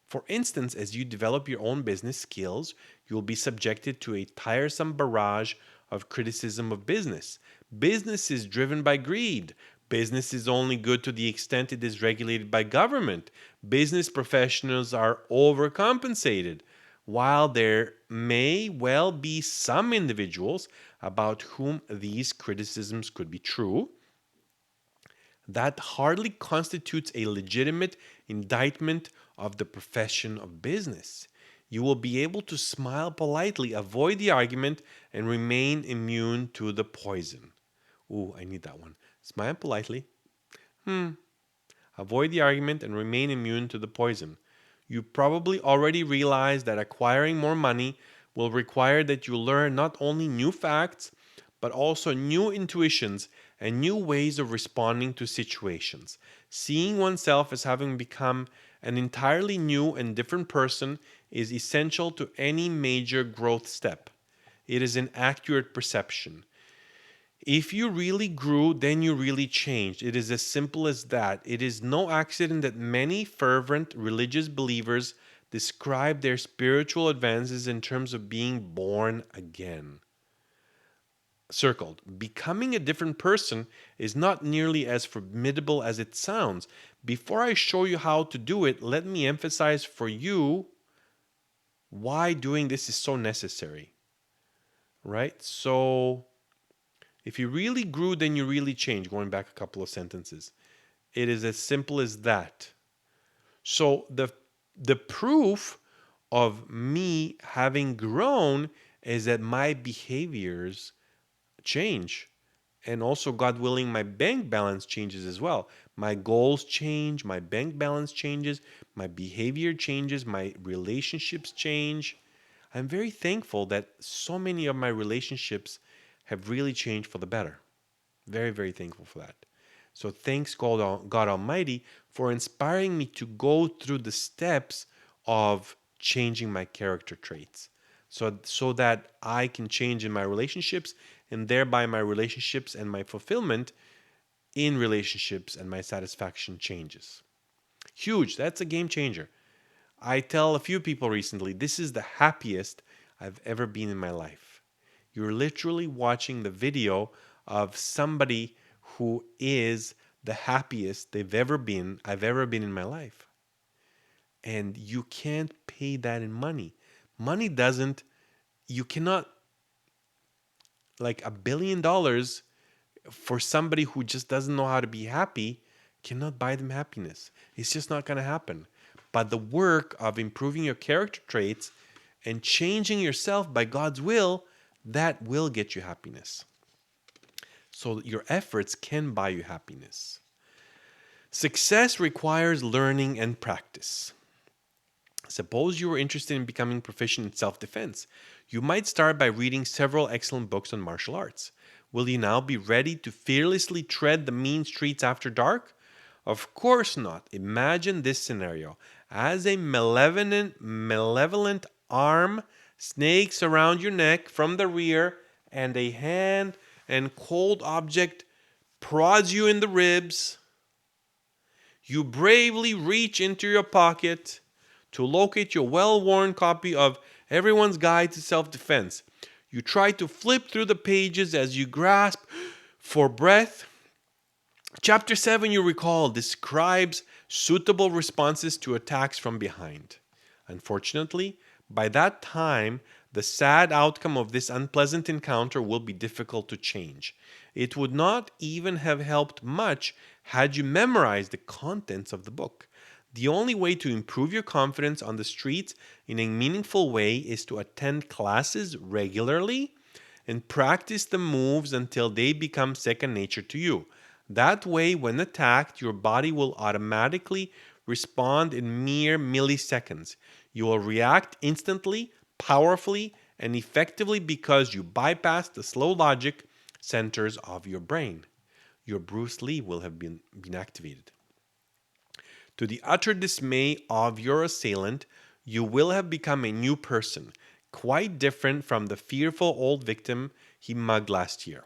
For instance, as you develop your own business skills, you will be subjected to a tiresome barrage of criticism of business. Business is driven by greed. Business is only good to the extent it is regulated by government. Business professionals are overcompensated. While there may well be some individuals about whom these criticisms could be true, that hardly constitutes a legitimate indictment of the profession of business. You will be able to smile politely, avoid the argument, and remain immune to the poison. Ooh, I need that one. Smile politely. Avoid the argument and remain immune to the poison. You probably already realize that acquiring more money will require that you learn not only new facts, but also new intuitions and new ways of responding to situations. Seeing oneself as having become an entirely new and different person is essential to any major growth step. It is an accurate perception. If you really grew, then you really changed. It is as simple as that. It is no accident that many fervent religious believers describe their spiritual advances in terms of being born again. circled. Becoming a different person is not nearly as formidable as it sounds. Before I show you how to do it, let me emphasize for you why doing this is so necessary, right? So, if you really grew, then you really changed, going back a couple of sentences. It is as simple as that. So, the proof of me having grown is that my behaviors change. And also, God willing, my bank balance changes as well. My goals change, my bank balance changes, my behavior changes, my relationships change. I'm very thankful that so many of my relationships have really changed for the better. Very, very thankful for that. So thanks God Almighty for inspiring me to go through the steps of changing my character traits. So that I can change in my relationships, and thereby my relationships and my fulfillment in relationships and my satisfaction changes. Huge. That's a game changer. I tell a few people recently, this is the happiest I've ever been in my life. You're literally watching the video of somebody who is the happiest I've ever been in my life. And you can't pay that in money. Money doesn't, you cannot, like $1 billion for somebody who just doesn't know how to be happy, cannot buy them happiness. It's just not going to happen. But the work of improving your character traits and changing yourself by God's will, that will get you happiness. So your efforts can buy you happiness. Success requires learning and practice. Suppose you were interested in becoming proficient in self-defense. You might start by reading several excellent books on martial arts. Will you now be ready to fearlessly tread the mean streets after dark? Of course not. Imagine this scenario. As a malevolent arm snakes around your neck from the rear, and a hand and cold object prods you in the ribs, you bravely reach into your pocket to locate your well-worn copy of Everyone's Guide to Self-Defense. You try to flip through the pages as you grasp for breath. Chapter 7, you recall, describes suitable responses to attacks from behind. Unfortunately, by that time, the sad outcome of this unpleasant encounter will be difficult to change. It would not even have helped much had you memorized the contents of the book. The only way to improve your confidence on the streets in a meaningful way is to attend classes regularly and practice the moves until they become second nature to you. That way, when attacked, your body will automatically respond in mere milliseconds. You will react instantly, powerfully, and effectively because you bypass the slow logic centers of your brain. Your Bruce Lee will have been activated. To the utter dismay of your assailant, you will have become a new person, quite different from the fearful old victim he mugged last year.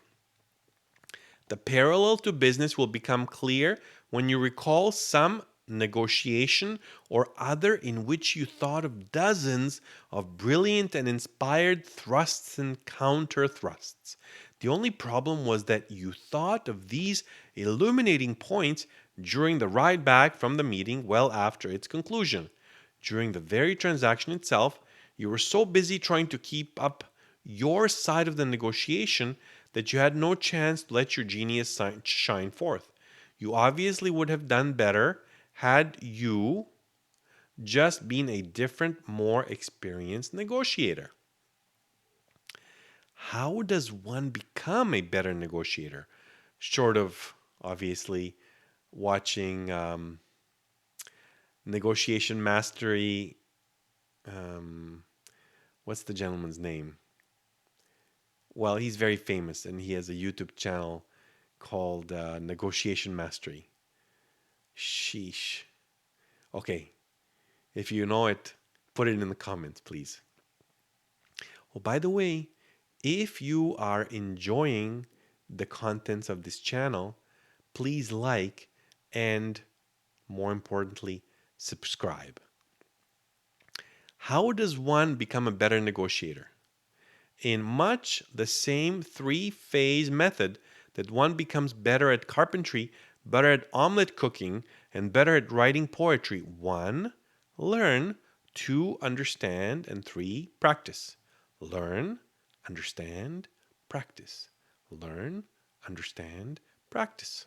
The parallel to business will become clear when you recall some negotiation or other in which you thought of dozens of brilliant and inspired thrusts and counter thrusts. The only problem was that you thought of these illuminating points during the ride back from the meeting well after its conclusion. During the very transaction itself, you were so busy trying to keep up your side of the negotiation that you had no chance to let your genius shine forth. You obviously would have done better had you just been a different, more experienced negotiator. How does one become a better negotiator? Short of, obviously, watching Negotiation Mastery. What's the gentleman's name? Well, he's very famous and he has a YouTube channel called Negotiation Mastery. Sheesh. Okay, if you know it, put it in the comments, please. Oh, by the way, if you are enjoying the contents of this channel, please like and, more importantly, subscribe. How does one become a better negotiator? in much the same three-phase method that one becomes better at carpentry, better at omelet cooking, and better at writing poetry. 1, learn. 2, understand. And 3, practice. Learn, understand, practice. Learn, understand, practice.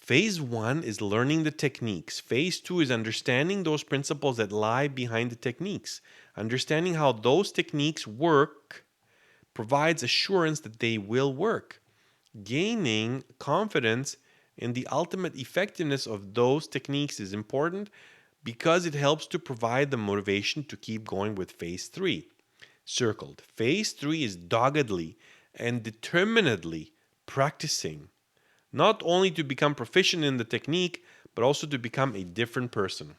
Phase 1 is learning the techniques. Phase 2 is understanding those principles that lie behind the techniques. Understanding how those techniques work provides assurance that they will work. Gaining confidence in the ultimate effectiveness of those techniques is important because it helps to provide the motivation to keep going with phase 3. Circled. Phase 3 is doggedly and determinedly practicing, not only to become proficient in the technique, but also to become a different person.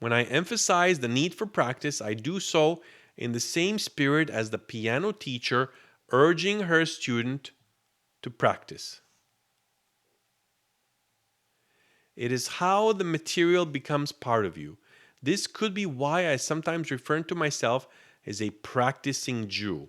When I emphasize the need for practice, I do so in the same spirit as the piano teacher urging her student to practice. It is how the material becomes part of you. This could be why I sometimes refer to myself as a practicing Jew.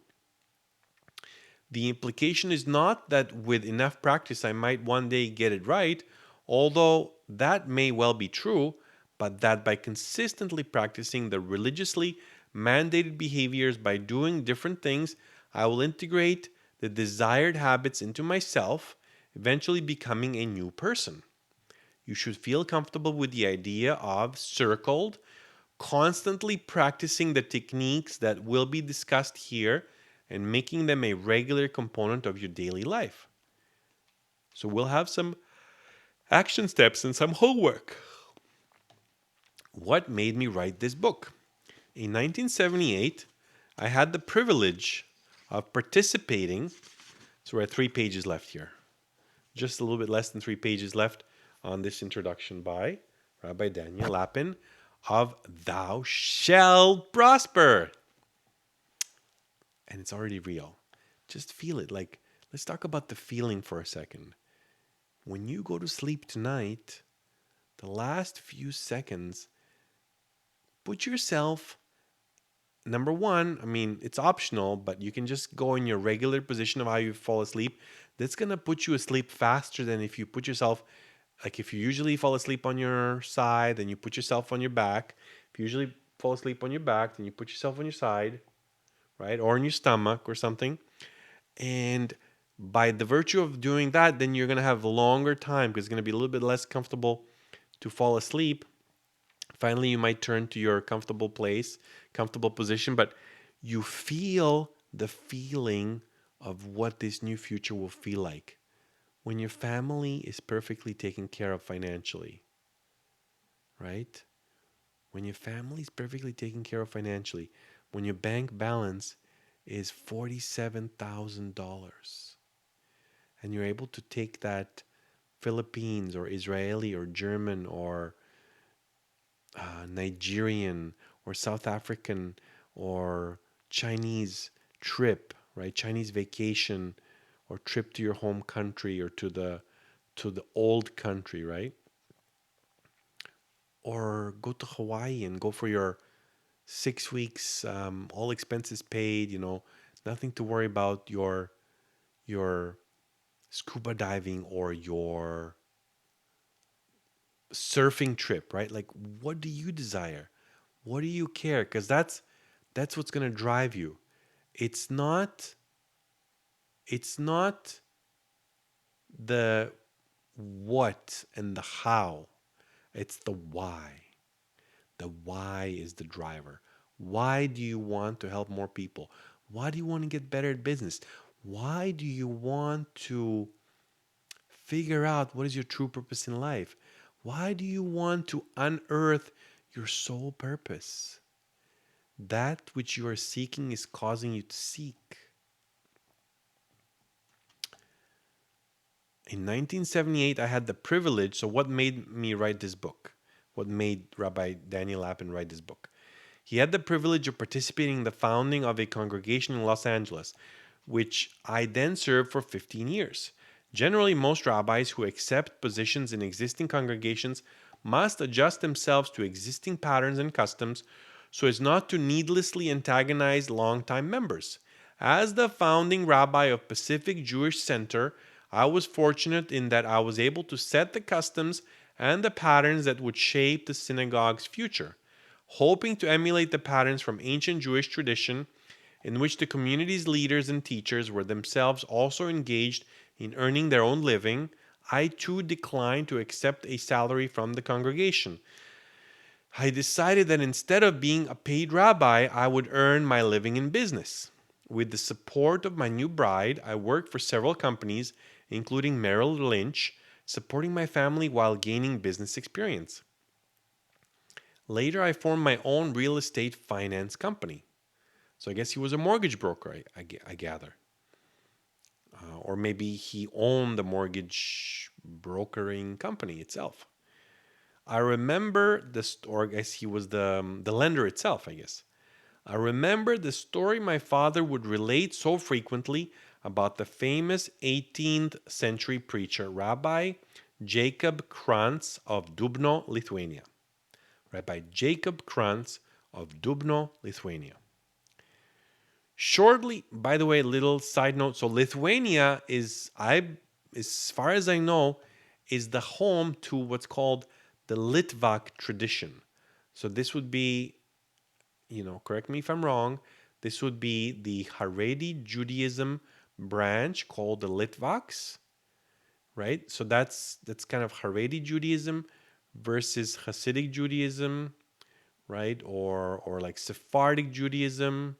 The implication is not that with enough practice I might one day get it right, although that may well be true, but that by consistently practicing the religiously mandated behaviors by doing different things, I will integrate the desired habits into myself, eventually becoming a new person. You should feel comfortable with the idea of circled, constantly practicing the techniques that will be discussed here and making them a regular component of your daily life. So we'll have some action steps and some homework. What made me write this book? In 1978, I had the privilege of participating. So we're at 3 pages left here. Just a little bit less than 3 pages left on this introduction by Rabbi Daniel Lapin of Thou Shalt Prosper. And it's already real. Just feel it. Like, let's talk about the feeling for a second. When you go to sleep tonight, the last few seconds, put yourself, number one, I mean, it's optional, but you can just go in your regular position of how you fall asleep. That's going to put you asleep faster than if you put yourself, like if you usually fall asleep on your side, then you put yourself on your back. If you usually fall asleep on your back, then you put yourself on your side, right? Or on your stomach or something. And by the virtue of doing that, then you're going to have a longer time because it's going to be a little bit less comfortable to fall asleep. Finally, you might turn to your comfortable place, comfortable position, but you feel the feeling of what this new future will feel like when your family is perfectly taken care of financially, right? When your family is perfectly taken care of financially, when your bank balance is $47,000 and you're able to take that Philippines or Israeli or German or Nigerian or South African or Chinese trip, right? Chinese vacation or trip to your home country or to the old country, right? Or go to Hawaii and go for your 6 weeks, all expenses paid. Nothing to worry about your scuba diving or your surfing trip, right? Like, what do you desire? What do you care? Because that's what's going to drive you. It's not the what and the how. It's the why. The why is the driver. Why do you want to help more people? Why do you want to get better at business? Why do you want to figure out what is your true purpose in life? Why do you want to unearth your soul purpose? That which you are seeking is causing you to seek. In 1978, I had the privilege. So, what made me write this book? What made Rabbi Daniel Lapin write this book? He had the privilege of participating in the founding of a congregation in Los Angeles, which I then served for 15 years. Generally, most rabbis who accept positions in existing congregations must adjust themselves to existing patterns and customs, so as not to needlessly antagonize longtime members. As the founding rabbi of Pacific Jewish Center, I was fortunate in that I was able to set the customs and the patterns that would shape the synagogue's future, hoping to emulate the patterns from ancient Jewish tradition in which the community's leaders and teachers were themselves also engaged in earning their own living. I too declined to accept a salary from the congregation. I decided that instead of being a paid rabbi, I would earn my living in business. With the support of my new bride, I worked for several companies, including Merrill Lynch, supporting my family while gaining business experience. Later, I formed my own real estate finance company. So I guess he was a mortgage broker, I gather. Or maybe he owned the mortgage brokering company itself. I remember this, or I guess he was the lender itself, I guess. I remember the story my father would relate so frequently about the famous 18th century preacher, Rabbi Jacob Krantz of Dubno, Lithuania. Rabbi Jacob Krantz of Dubno, Lithuania. Shortly, by the way, little side note. So Lithuania is, as far as I know, is the home to what's called the Litvak tradition. So this would be, correct me if I'm wrong, this would be the Haredi Judaism branch called the Litvaks, right? So that's kind of Haredi Judaism versus Hasidic Judaism, right? Or like Sephardic Judaism.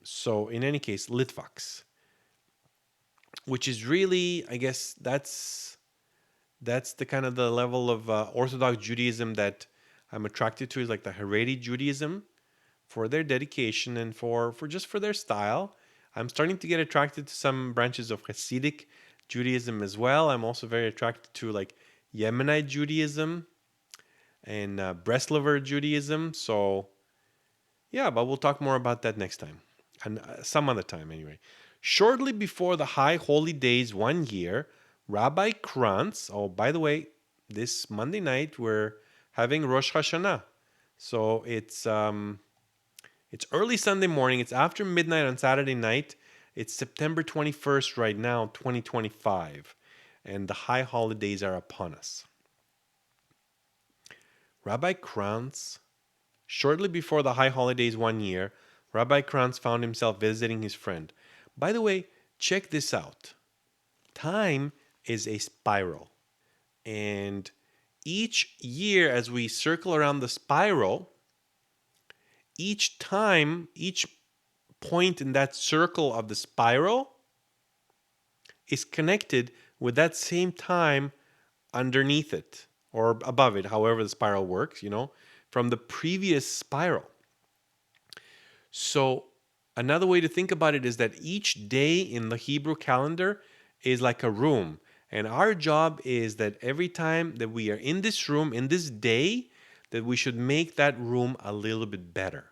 So in any case, Litvaks, which is really, I guess that's the kind of the level of Orthodox Judaism that I'm attracted to, is like the Haredi Judaism, for their dedication and for just for their style. I'm starting to get attracted to some branches of Hasidic Judaism as well. I'm also very attracted to like Yemenite Judaism and Breslover Judaism. So yeah, but we'll talk more about that next time, and some other time anyway. Shortly before the High Holy Days one year, Rabbi Krantz, oh, by the way, this Monday night we're having Rosh Hashanah. So it's early Sunday morning, it's after midnight on Saturday night. It's September 21st right now, 2025, and the high holidays are upon us. Rabbi Krantz, shortly before the high holidays one year, Rabbi Krantz found himself visiting his friend. By the way, check this out. Time is a spiral. And each year, as we circle around the spiral, each time, each point in that circle of the spiral is connected with that same time underneath it or above it, however the spiral works, from the previous spiral. So another way to think about it is that each day in the Hebrew calendar is like a room. And our job is that every time that we are in this room, in this day, that we should make that room a little bit better.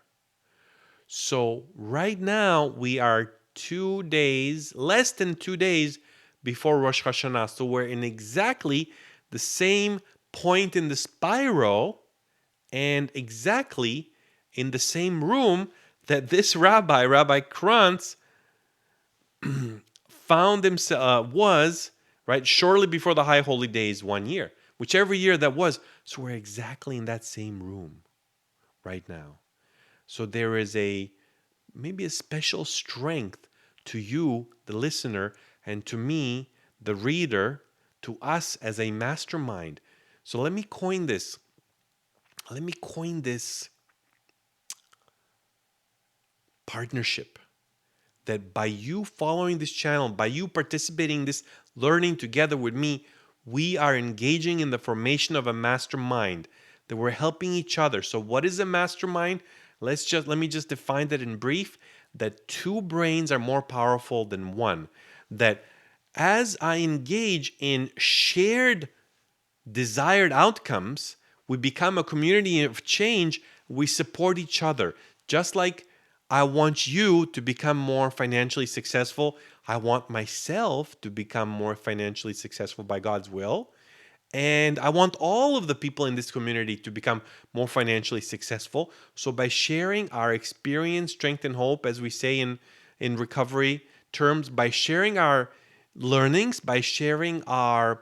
So right now we are 2 days, less than 2 days before Rosh Hashanah. So we're in exactly the same point in the spiral and exactly in the same room that this Rabbi Krantz, found himself was, right, shortly before the High Holy Days one year, whichever year that was. So we're exactly in that same room right now. So there is maybe a special strength to you, the listener, and to me, the reader, to us as a mastermind. So let me coin this. Partnership. That by you following this channel, by you participating in this learning together with me, we are engaging in the formation of a mastermind, that we're helping each other. So what is a mastermind? Let me just define that in brief, that two brains are more powerful than one. That as I engage in shared desired outcomes, we become a community of change. We support each other. Just like I want you to become more financially successful, I want myself to become more financially successful by God's will. And I want all of the people in this community to become more financially successful. So by sharing our experience, strength, and hope, as we say in recovery terms, by sharing our learnings, by sharing our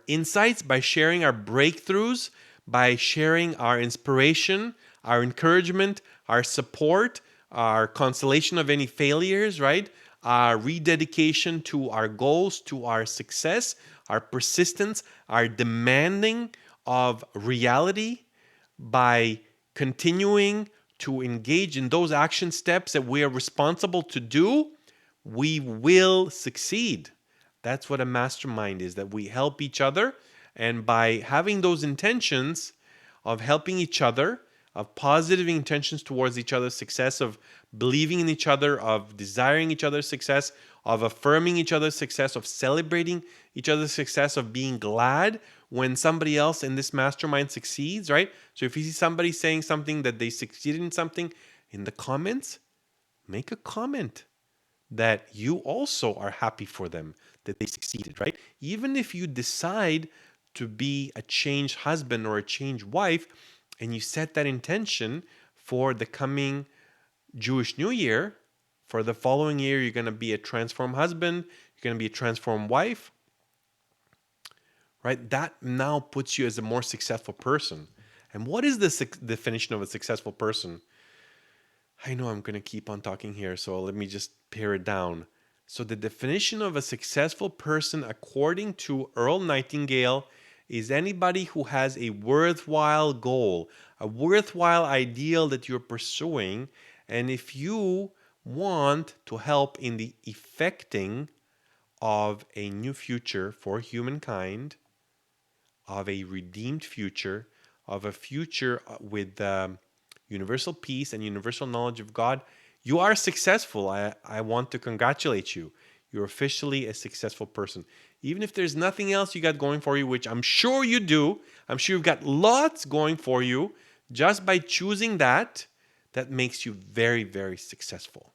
insights, by sharing our breakthroughs, by sharing our inspiration, our encouragement, our support, our consolation of any failures, right? Our rededication to our goals, to our success, our persistence, our demanding of reality, by continuing to engage in those action steps that we are responsible to do, we will succeed. That's what a mastermind is, that we help each other. And by having those intentions of helping each other, of positive intentions towards each other's success, of believing in each other, of desiring each other's success, of affirming each other's success, of celebrating each other's success, of being glad when somebody else in this mastermind succeeds, right? So if you see somebody saying something that they succeeded in something, in the comments, make a comment that you also are happy for them, that they succeeded, right? Even if you decide to be a changed husband or a changed wife, and you set that intention for the coming Jewish New Year, for the following year, you're going to be a transformed husband, you're going to be a transformed wife, right? That now puts you as a more successful person. And what is the definition of a successful person? I know I'm going to keep on talking here, so let me just pare it down. So, the definition of a successful person, according to Earl Nightingale, is anybody who has a worthwhile goal, a worthwhile ideal that you're pursuing. And if you want to help in the effecting of a new future for humankind, of a redeemed future, of a future with universal peace and universal knowledge of God, you are successful. I want to congratulate you. You're officially a successful person. Even if there's nothing else you got going for you, which I'm sure you do, I'm sure you've got lots going for you, just by choosing that, that makes you very, very successful.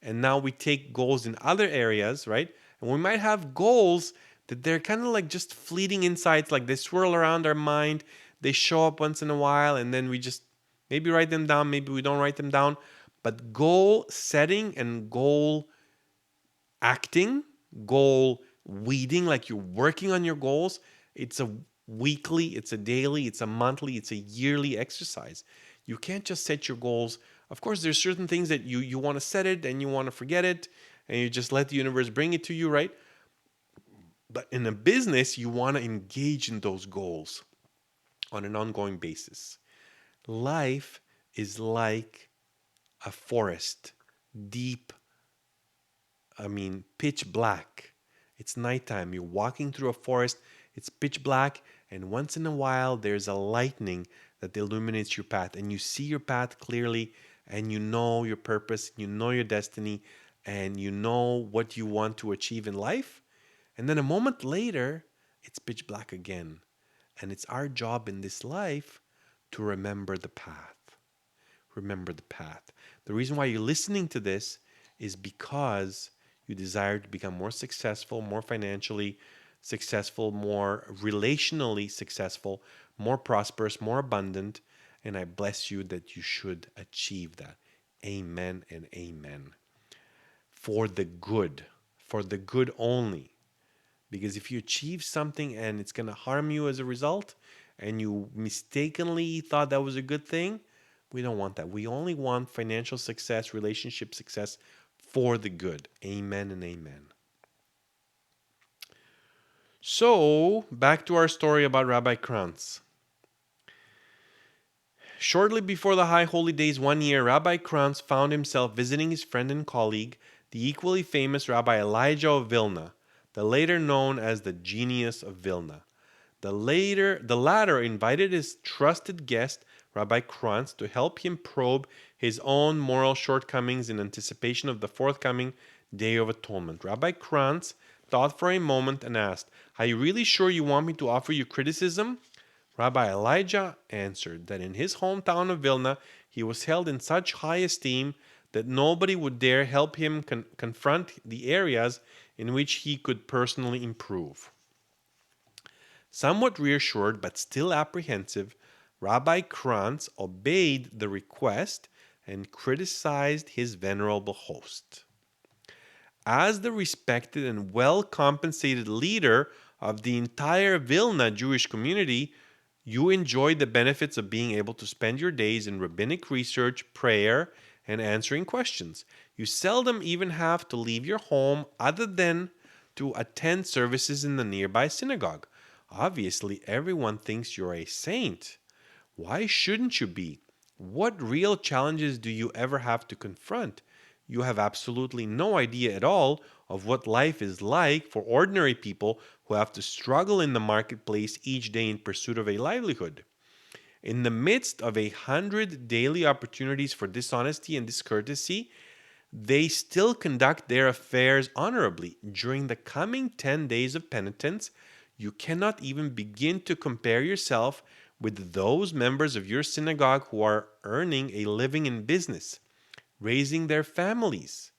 And now we take goals in other areas, right? And we might have goals that they're kind of like just fleeting insights, like they swirl around our mind, they show up once in a while, and then we just maybe write them down, maybe we don't write them down. But goal setting and goal acting, goal weeding, like you're working on your goals, it's a weekly, it's a daily, it's a monthly, it's a yearly exercise. You can't just set your goals. Of course, there's certain things that you want to set it and you want to forget it, and you just let the universe bring it to you, right? But in a business, you want to engage in those goals on an ongoing basis. Life is like a forest, deep, pitch black. It's nighttime. You're walking through a forest, it's pitch black, and once in a while, there's a lightning that illuminates your path, and you see your path clearly, and you know your purpose, you know your destiny, and you know what you want to achieve in life. And then a moment later, it's pitch black again. And it's our job in this life to remember the path. Remember the path. The reason why you're listening to this is because you desire to become more successful, more financially successful, more relationally successful, more prosperous, more abundant. And I bless you that you should achieve that. Amen and amen. For the good only. Because if you achieve something and it's going to harm you as a result, and you mistakenly thought that was a good thing, we don't want that. We only want financial success, relationship success for the good. Amen and amen. So, back to our story about Rabbi Kranz. Shortly before the High Holy Days one year, Rabbi Kranz found himself visiting his friend and colleague, the equally famous Rabbi Elijah of Vilna, the later known as the Genius of Vilna. The latter invited his trusted guest, Rabbi Kranz, to help him probe his own moral shortcomings in anticipation of the forthcoming Day of Atonement. Rabbi Kranz thought for a moment and asked, "Are you really sure you want me to offer you criticism?" Rabbi Elijah answered that in his hometown of Vilna, he was held in such high esteem that nobody would dare help him confront the areas in which he could personally improve. Somewhat reassured but still apprehensive, Rabbi Krantz obeyed the request and criticized his venerable host. As the respected and well compensated leader of the entire Vilna Jewish community, you enjoy the benefits of being able to spend your days in rabbinic research, prayer, and answering questions. You seldom even have to leave your home other than to attend services in the nearby synagogue. Obviously, everyone thinks you're a saint. Why shouldn't you be? What real challenges do you ever have to confront? You have absolutely no idea at all of what life is like for ordinary people who have to struggle in the marketplace each day in pursuit of a livelihood. In the midst of 100 daily opportunities for dishonesty and discourtesy, they still conduct their affairs honorably. During the coming 10 days of penitence, you cannot even begin to compare yourself with those members of your synagogue who are earning a living in business, raising their families,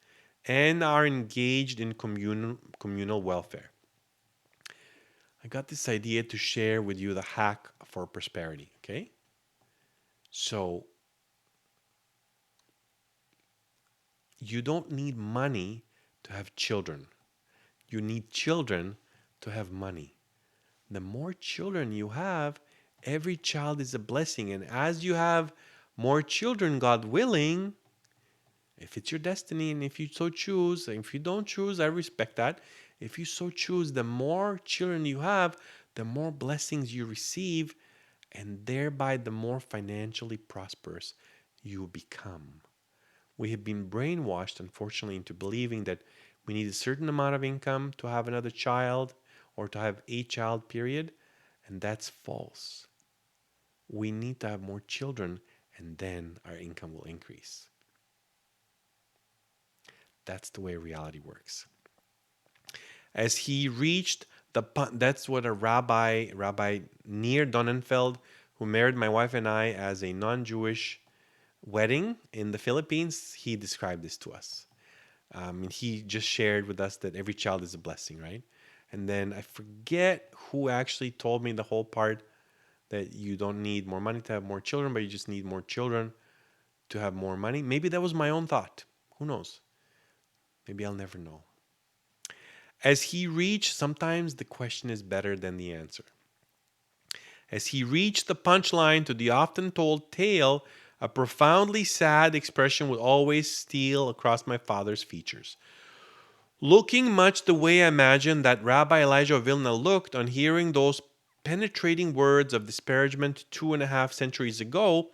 and are engaged in communal welfare. I got this idea to share with you the hack for prosperity, okay? So, you don't need money to have children. You need children to have money. The more children you have, every child is a blessing. And as you have more children, God willing, if it's your destiny and if you so choose, and if you don't choose, I respect that. If you so choose, the more children you have, the more blessings you receive, and thereby the more financially prosperous you become. We have been brainwashed, unfortunately, into believing that we need a certain amount of income to have another child or to have a child, period. And that's false. We need to have more children, and then our income will increase. That's the way reality works. As he reached that's what a Rabbi Nir Donenfeld, who married my wife and I as a non-Jewish wedding in the Philippines, he described this to us. And he just shared with us that every child is a blessing, right? And then I forget who actually told me the whole part that you don't need more money to have more children, but you just need more children to have more money. Maybe that was my own thought. Who knows? Maybe I'll never know. As he reached, sometimes the question is better than the answer. As he reached the punchline to the often told tale, a profoundly sad expression would always steal across my father's features. Looking much the way I imagined that Rabbi Elijah of Vilna looked on hearing those penetrating words of disparagement 2.5 centuries ago,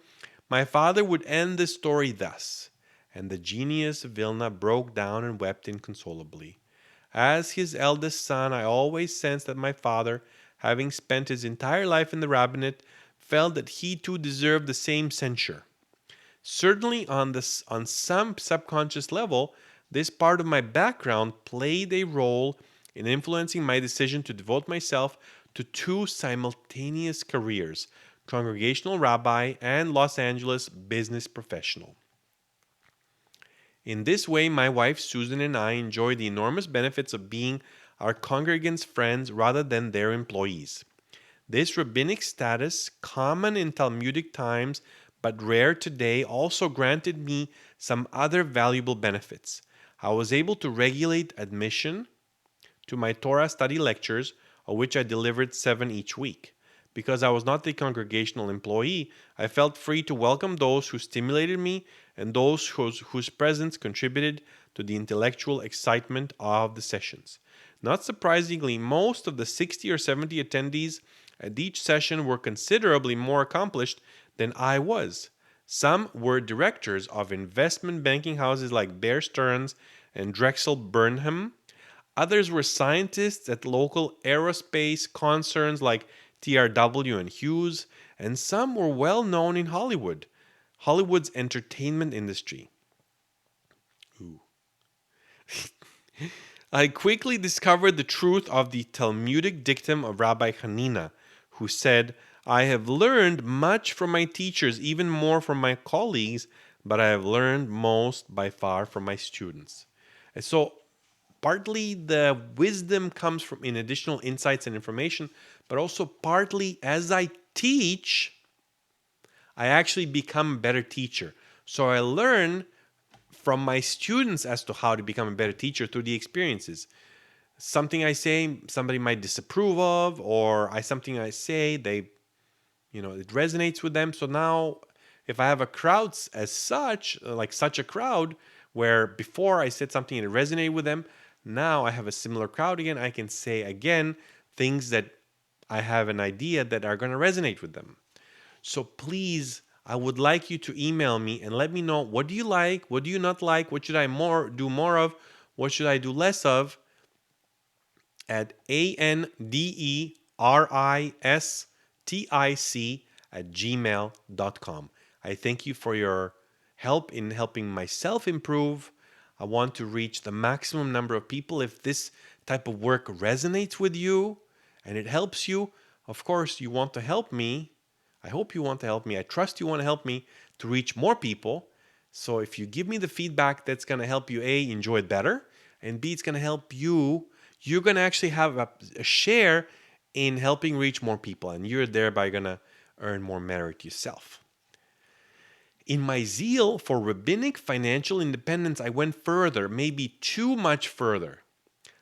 my father would end the story thus, and the genius of Vilna broke down and wept inconsolably. As his eldest son, I always sensed that my father, having spent his entire life in the rabbinate, felt that he too deserved the same censure. Certainly, on some subconscious level, this part of my background played a role in influencing my decision to devote myself to two simultaneous careers: congregational rabbi and Los Angeles business professional. In this way, my wife Susan and I enjoy the enormous benefits of being our congregants' friends rather than their employees. This rabbinic status, common in Talmudic times but rare today, also granted me some other valuable benefits. I was able to regulate admission to my Torah study lectures, of which I delivered 7 each week. Because I was not a congregational employee, I felt free to welcome those who stimulated me and those whose presence contributed to the intellectual excitement of the sessions. Not surprisingly, most of the 60 or 70 attendees at each session were considerably more accomplished than I was. Some were directors of investment banking houses like Bear Stearns and Drexel Burnham. Others were scientists at local aerospace concerns like TRW and Hughes, and some were well known in Hollywood's entertainment industry. Ooh. I quickly discovered the truth of the Talmudic dictum of Rabbi Hanina, who said, "I have learned much from my teachers, even more from my colleagues, but I have learned most by far from my students." And so partly the wisdom comes from in additional insights and information, but also partly as I teach, I actually become a better teacher. So I learn from my students as to how to become a better teacher through the experiences. Something I say, somebody might disapprove of, or something I say, it resonates with them. So now, if I have a crowd as such, like such a crowd, where before I said something and it resonated with them, now I have a similar crowd again. I can say again things that I have an idea that are going to resonate with them. So please, I would like you to email me and let me know, what do you like, what do you not like, what should I do more of, what should I do less of, at andreistic@gmail.com. I thank you for your help in helping myself improve. I want to reach the maximum number of people. If this type of work resonates with you and it helps you, of course, you want to help me. I hope you want to help me. I trust you want to help me to reach more people. So if you give me the feedback, that's going to help you, A, enjoy it better, and B, it's going to help you. You're going to actually have a share in helping reach more people, and you're thereby going to earn more merit yourself. In my zeal for rabbinic financial independence, I went further, maybe too much further.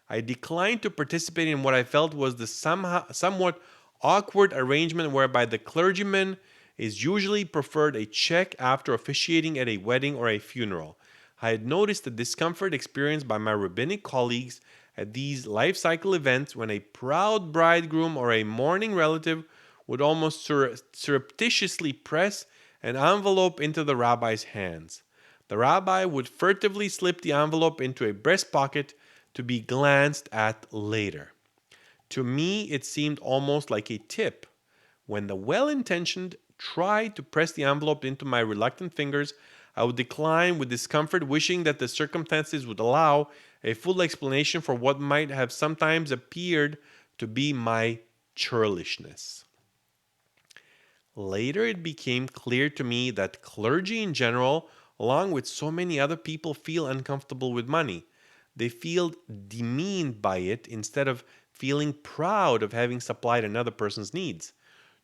I declined to participate in what I felt was the somewhat awkward arrangement whereby the clergyman is usually preferred a check after officiating at a wedding or a funeral. I had noticed the discomfort experienced by my rabbinic colleagues at these life cycle events when a proud bridegroom or a mourning relative would almost surreptitiously press an envelope into the rabbi's hands. The rabbi would furtively slip the envelope into a breast pocket to be glanced at later. To me, it seemed almost like a tip. When the well-intentioned tried to press the envelope into my reluctant fingers, I would decline with discomfort, wishing that the circumstances would allow a full explanation for what might have sometimes appeared to be my churlishness. Later, it became clear to me that clergy in general, along with so many other people, feel uncomfortable with money. They feel demeaned by it instead of feeling proud of having supplied another person's needs.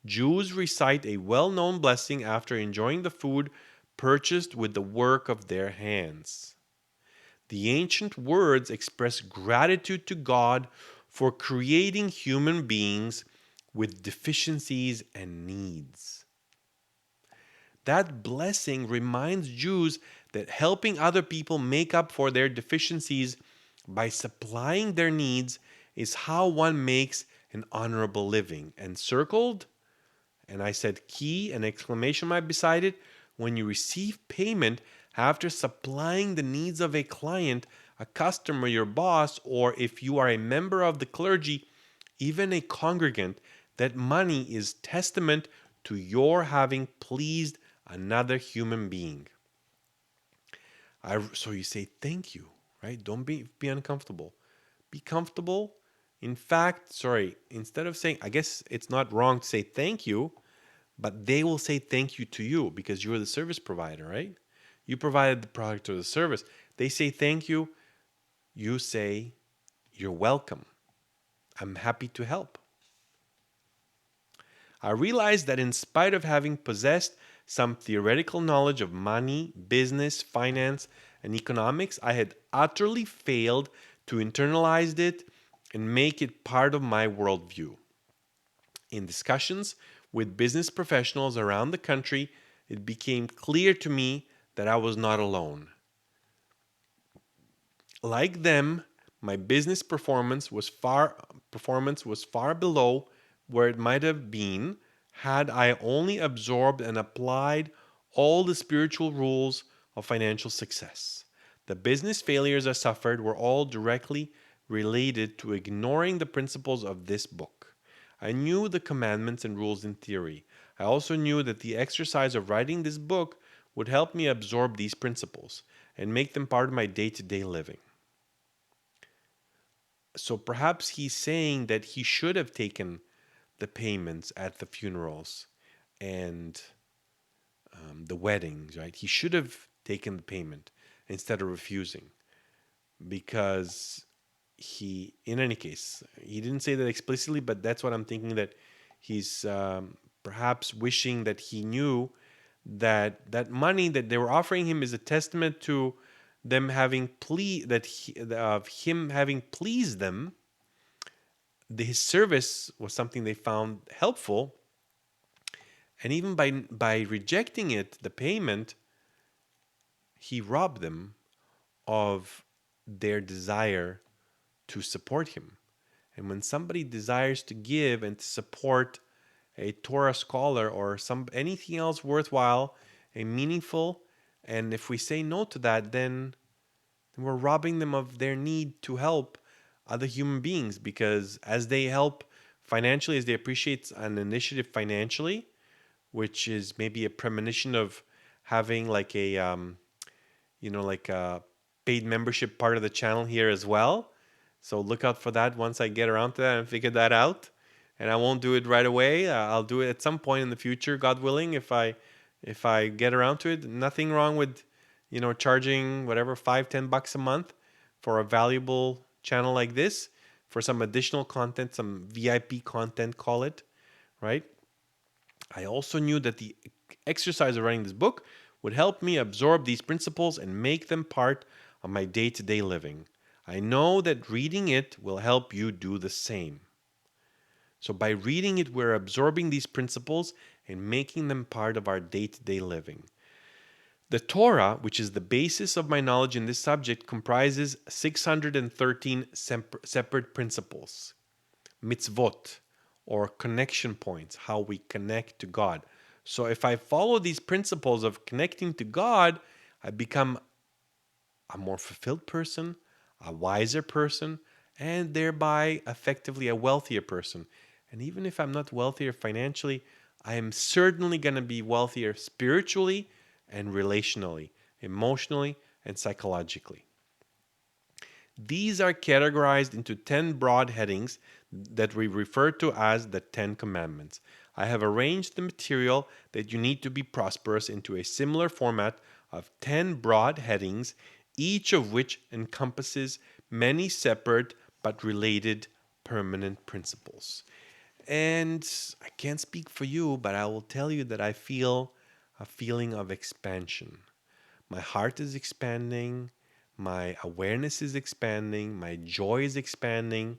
Jews recite a well known blessing after enjoying the food purchased with the work of their hands. The ancient words express gratitude to God for creating human beings with deficiencies and needs. That blessing reminds Jews that helping other people make up for their deficiencies by supplying their needs is how one makes an honorable living. And circled, and I said key, an exclamation mark beside it, when you receive payment after supplying the needs of a client, a customer, your boss, or if you are a member of the clergy, even a congregant, that money is testament to your having pleased another human being. So you say thank you, right? Don't be uncomfortable. Be comfortable. In fact, instead of saying, I guess it's not wrong to say thank you, but they will say thank you to you because you're the service provider, right? You provided the product or the service. They say thank you. You say you're welcome. I'm happy to help. I realized that in spite of having possessed some theoretical knowledge of money, business, finance, and economics, I had utterly failed to internalize it and make it part of my worldview. In discussions with business professionals around the country, it became clear to me that I was not alone. Like them, my business performance was far below where it might have been had I only absorbed and applied all the spiritual rules of financial success. The business failures I suffered were all directly related to ignoring the principles of this book. I knew the commandments and rules in theory. I also knew that the exercise of writing this book would help me absorb these principles and make them part of my day-to-day living. So perhaps he's saying that he should have taken the payments at the funerals and the weddings, right? He should have taken the payment instead of refusing, because in any case, he didn't say that explicitly, but that's what I'm thinking, that he's perhaps wishing that he knew that that money that they were offering him is a testament to them having of him having pleased them. His service was something they found helpful, and even by rejecting it, the payment, he robbed them of their desire to support him. And when somebody desires to give and to support a Torah scholar or anything else worthwhile and meaningful, and if we say no to that, then we're robbing them of their need to help other human beings, because as they help financially, as they appreciate an initiative financially, which is maybe a premonition of having like a like a paid membership part of the channel here as well. So look out for that once I get around to that and figure that out. And I won't do it right away. I'll do it at some point in the future, God willing, if I get around to it. Nothing wrong with charging whatever, $5-10 a month for a valuable channel like this, for some additional content, some VIP content, call it, right? I also knew that the exercise of writing this book would help me absorb these principles and make them part of my day-to-day living. I know that reading it will help you do the same. So by reading it, we're absorbing these principles and making them part of our day-to-day living. The Torah, which is the basis of my knowledge in this subject, comprises 613 separate principles, mitzvot, or connection points, how we connect to God. So if I follow these principles of connecting to God, I become a more fulfilled person, a wiser person, and thereby effectively a wealthier person. And even if I'm not wealthier financially, I am certainly going to be wealthier spiritually and relationally, emotionally and psychologically. These are categorized into 10 broad headings that we refer to as the 10 Commandments. I have arranged the material that you need to be prosperous into a similar format of 10 broad headings, each of which encompasses many separate but related permanent principles. And I can't speak for you, but I will tell you that I feel a feeling of expansion. My heart is expanding, my awareness is expanding, my joy is expanding.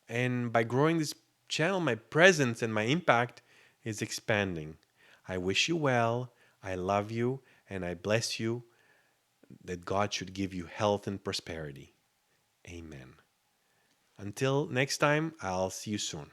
And by growing this channel, my presence and my impact is expanding. I wish you well, I love you, and I bless you, that God should give you health and prosperity. Amen. Until next time, I'll see you soon.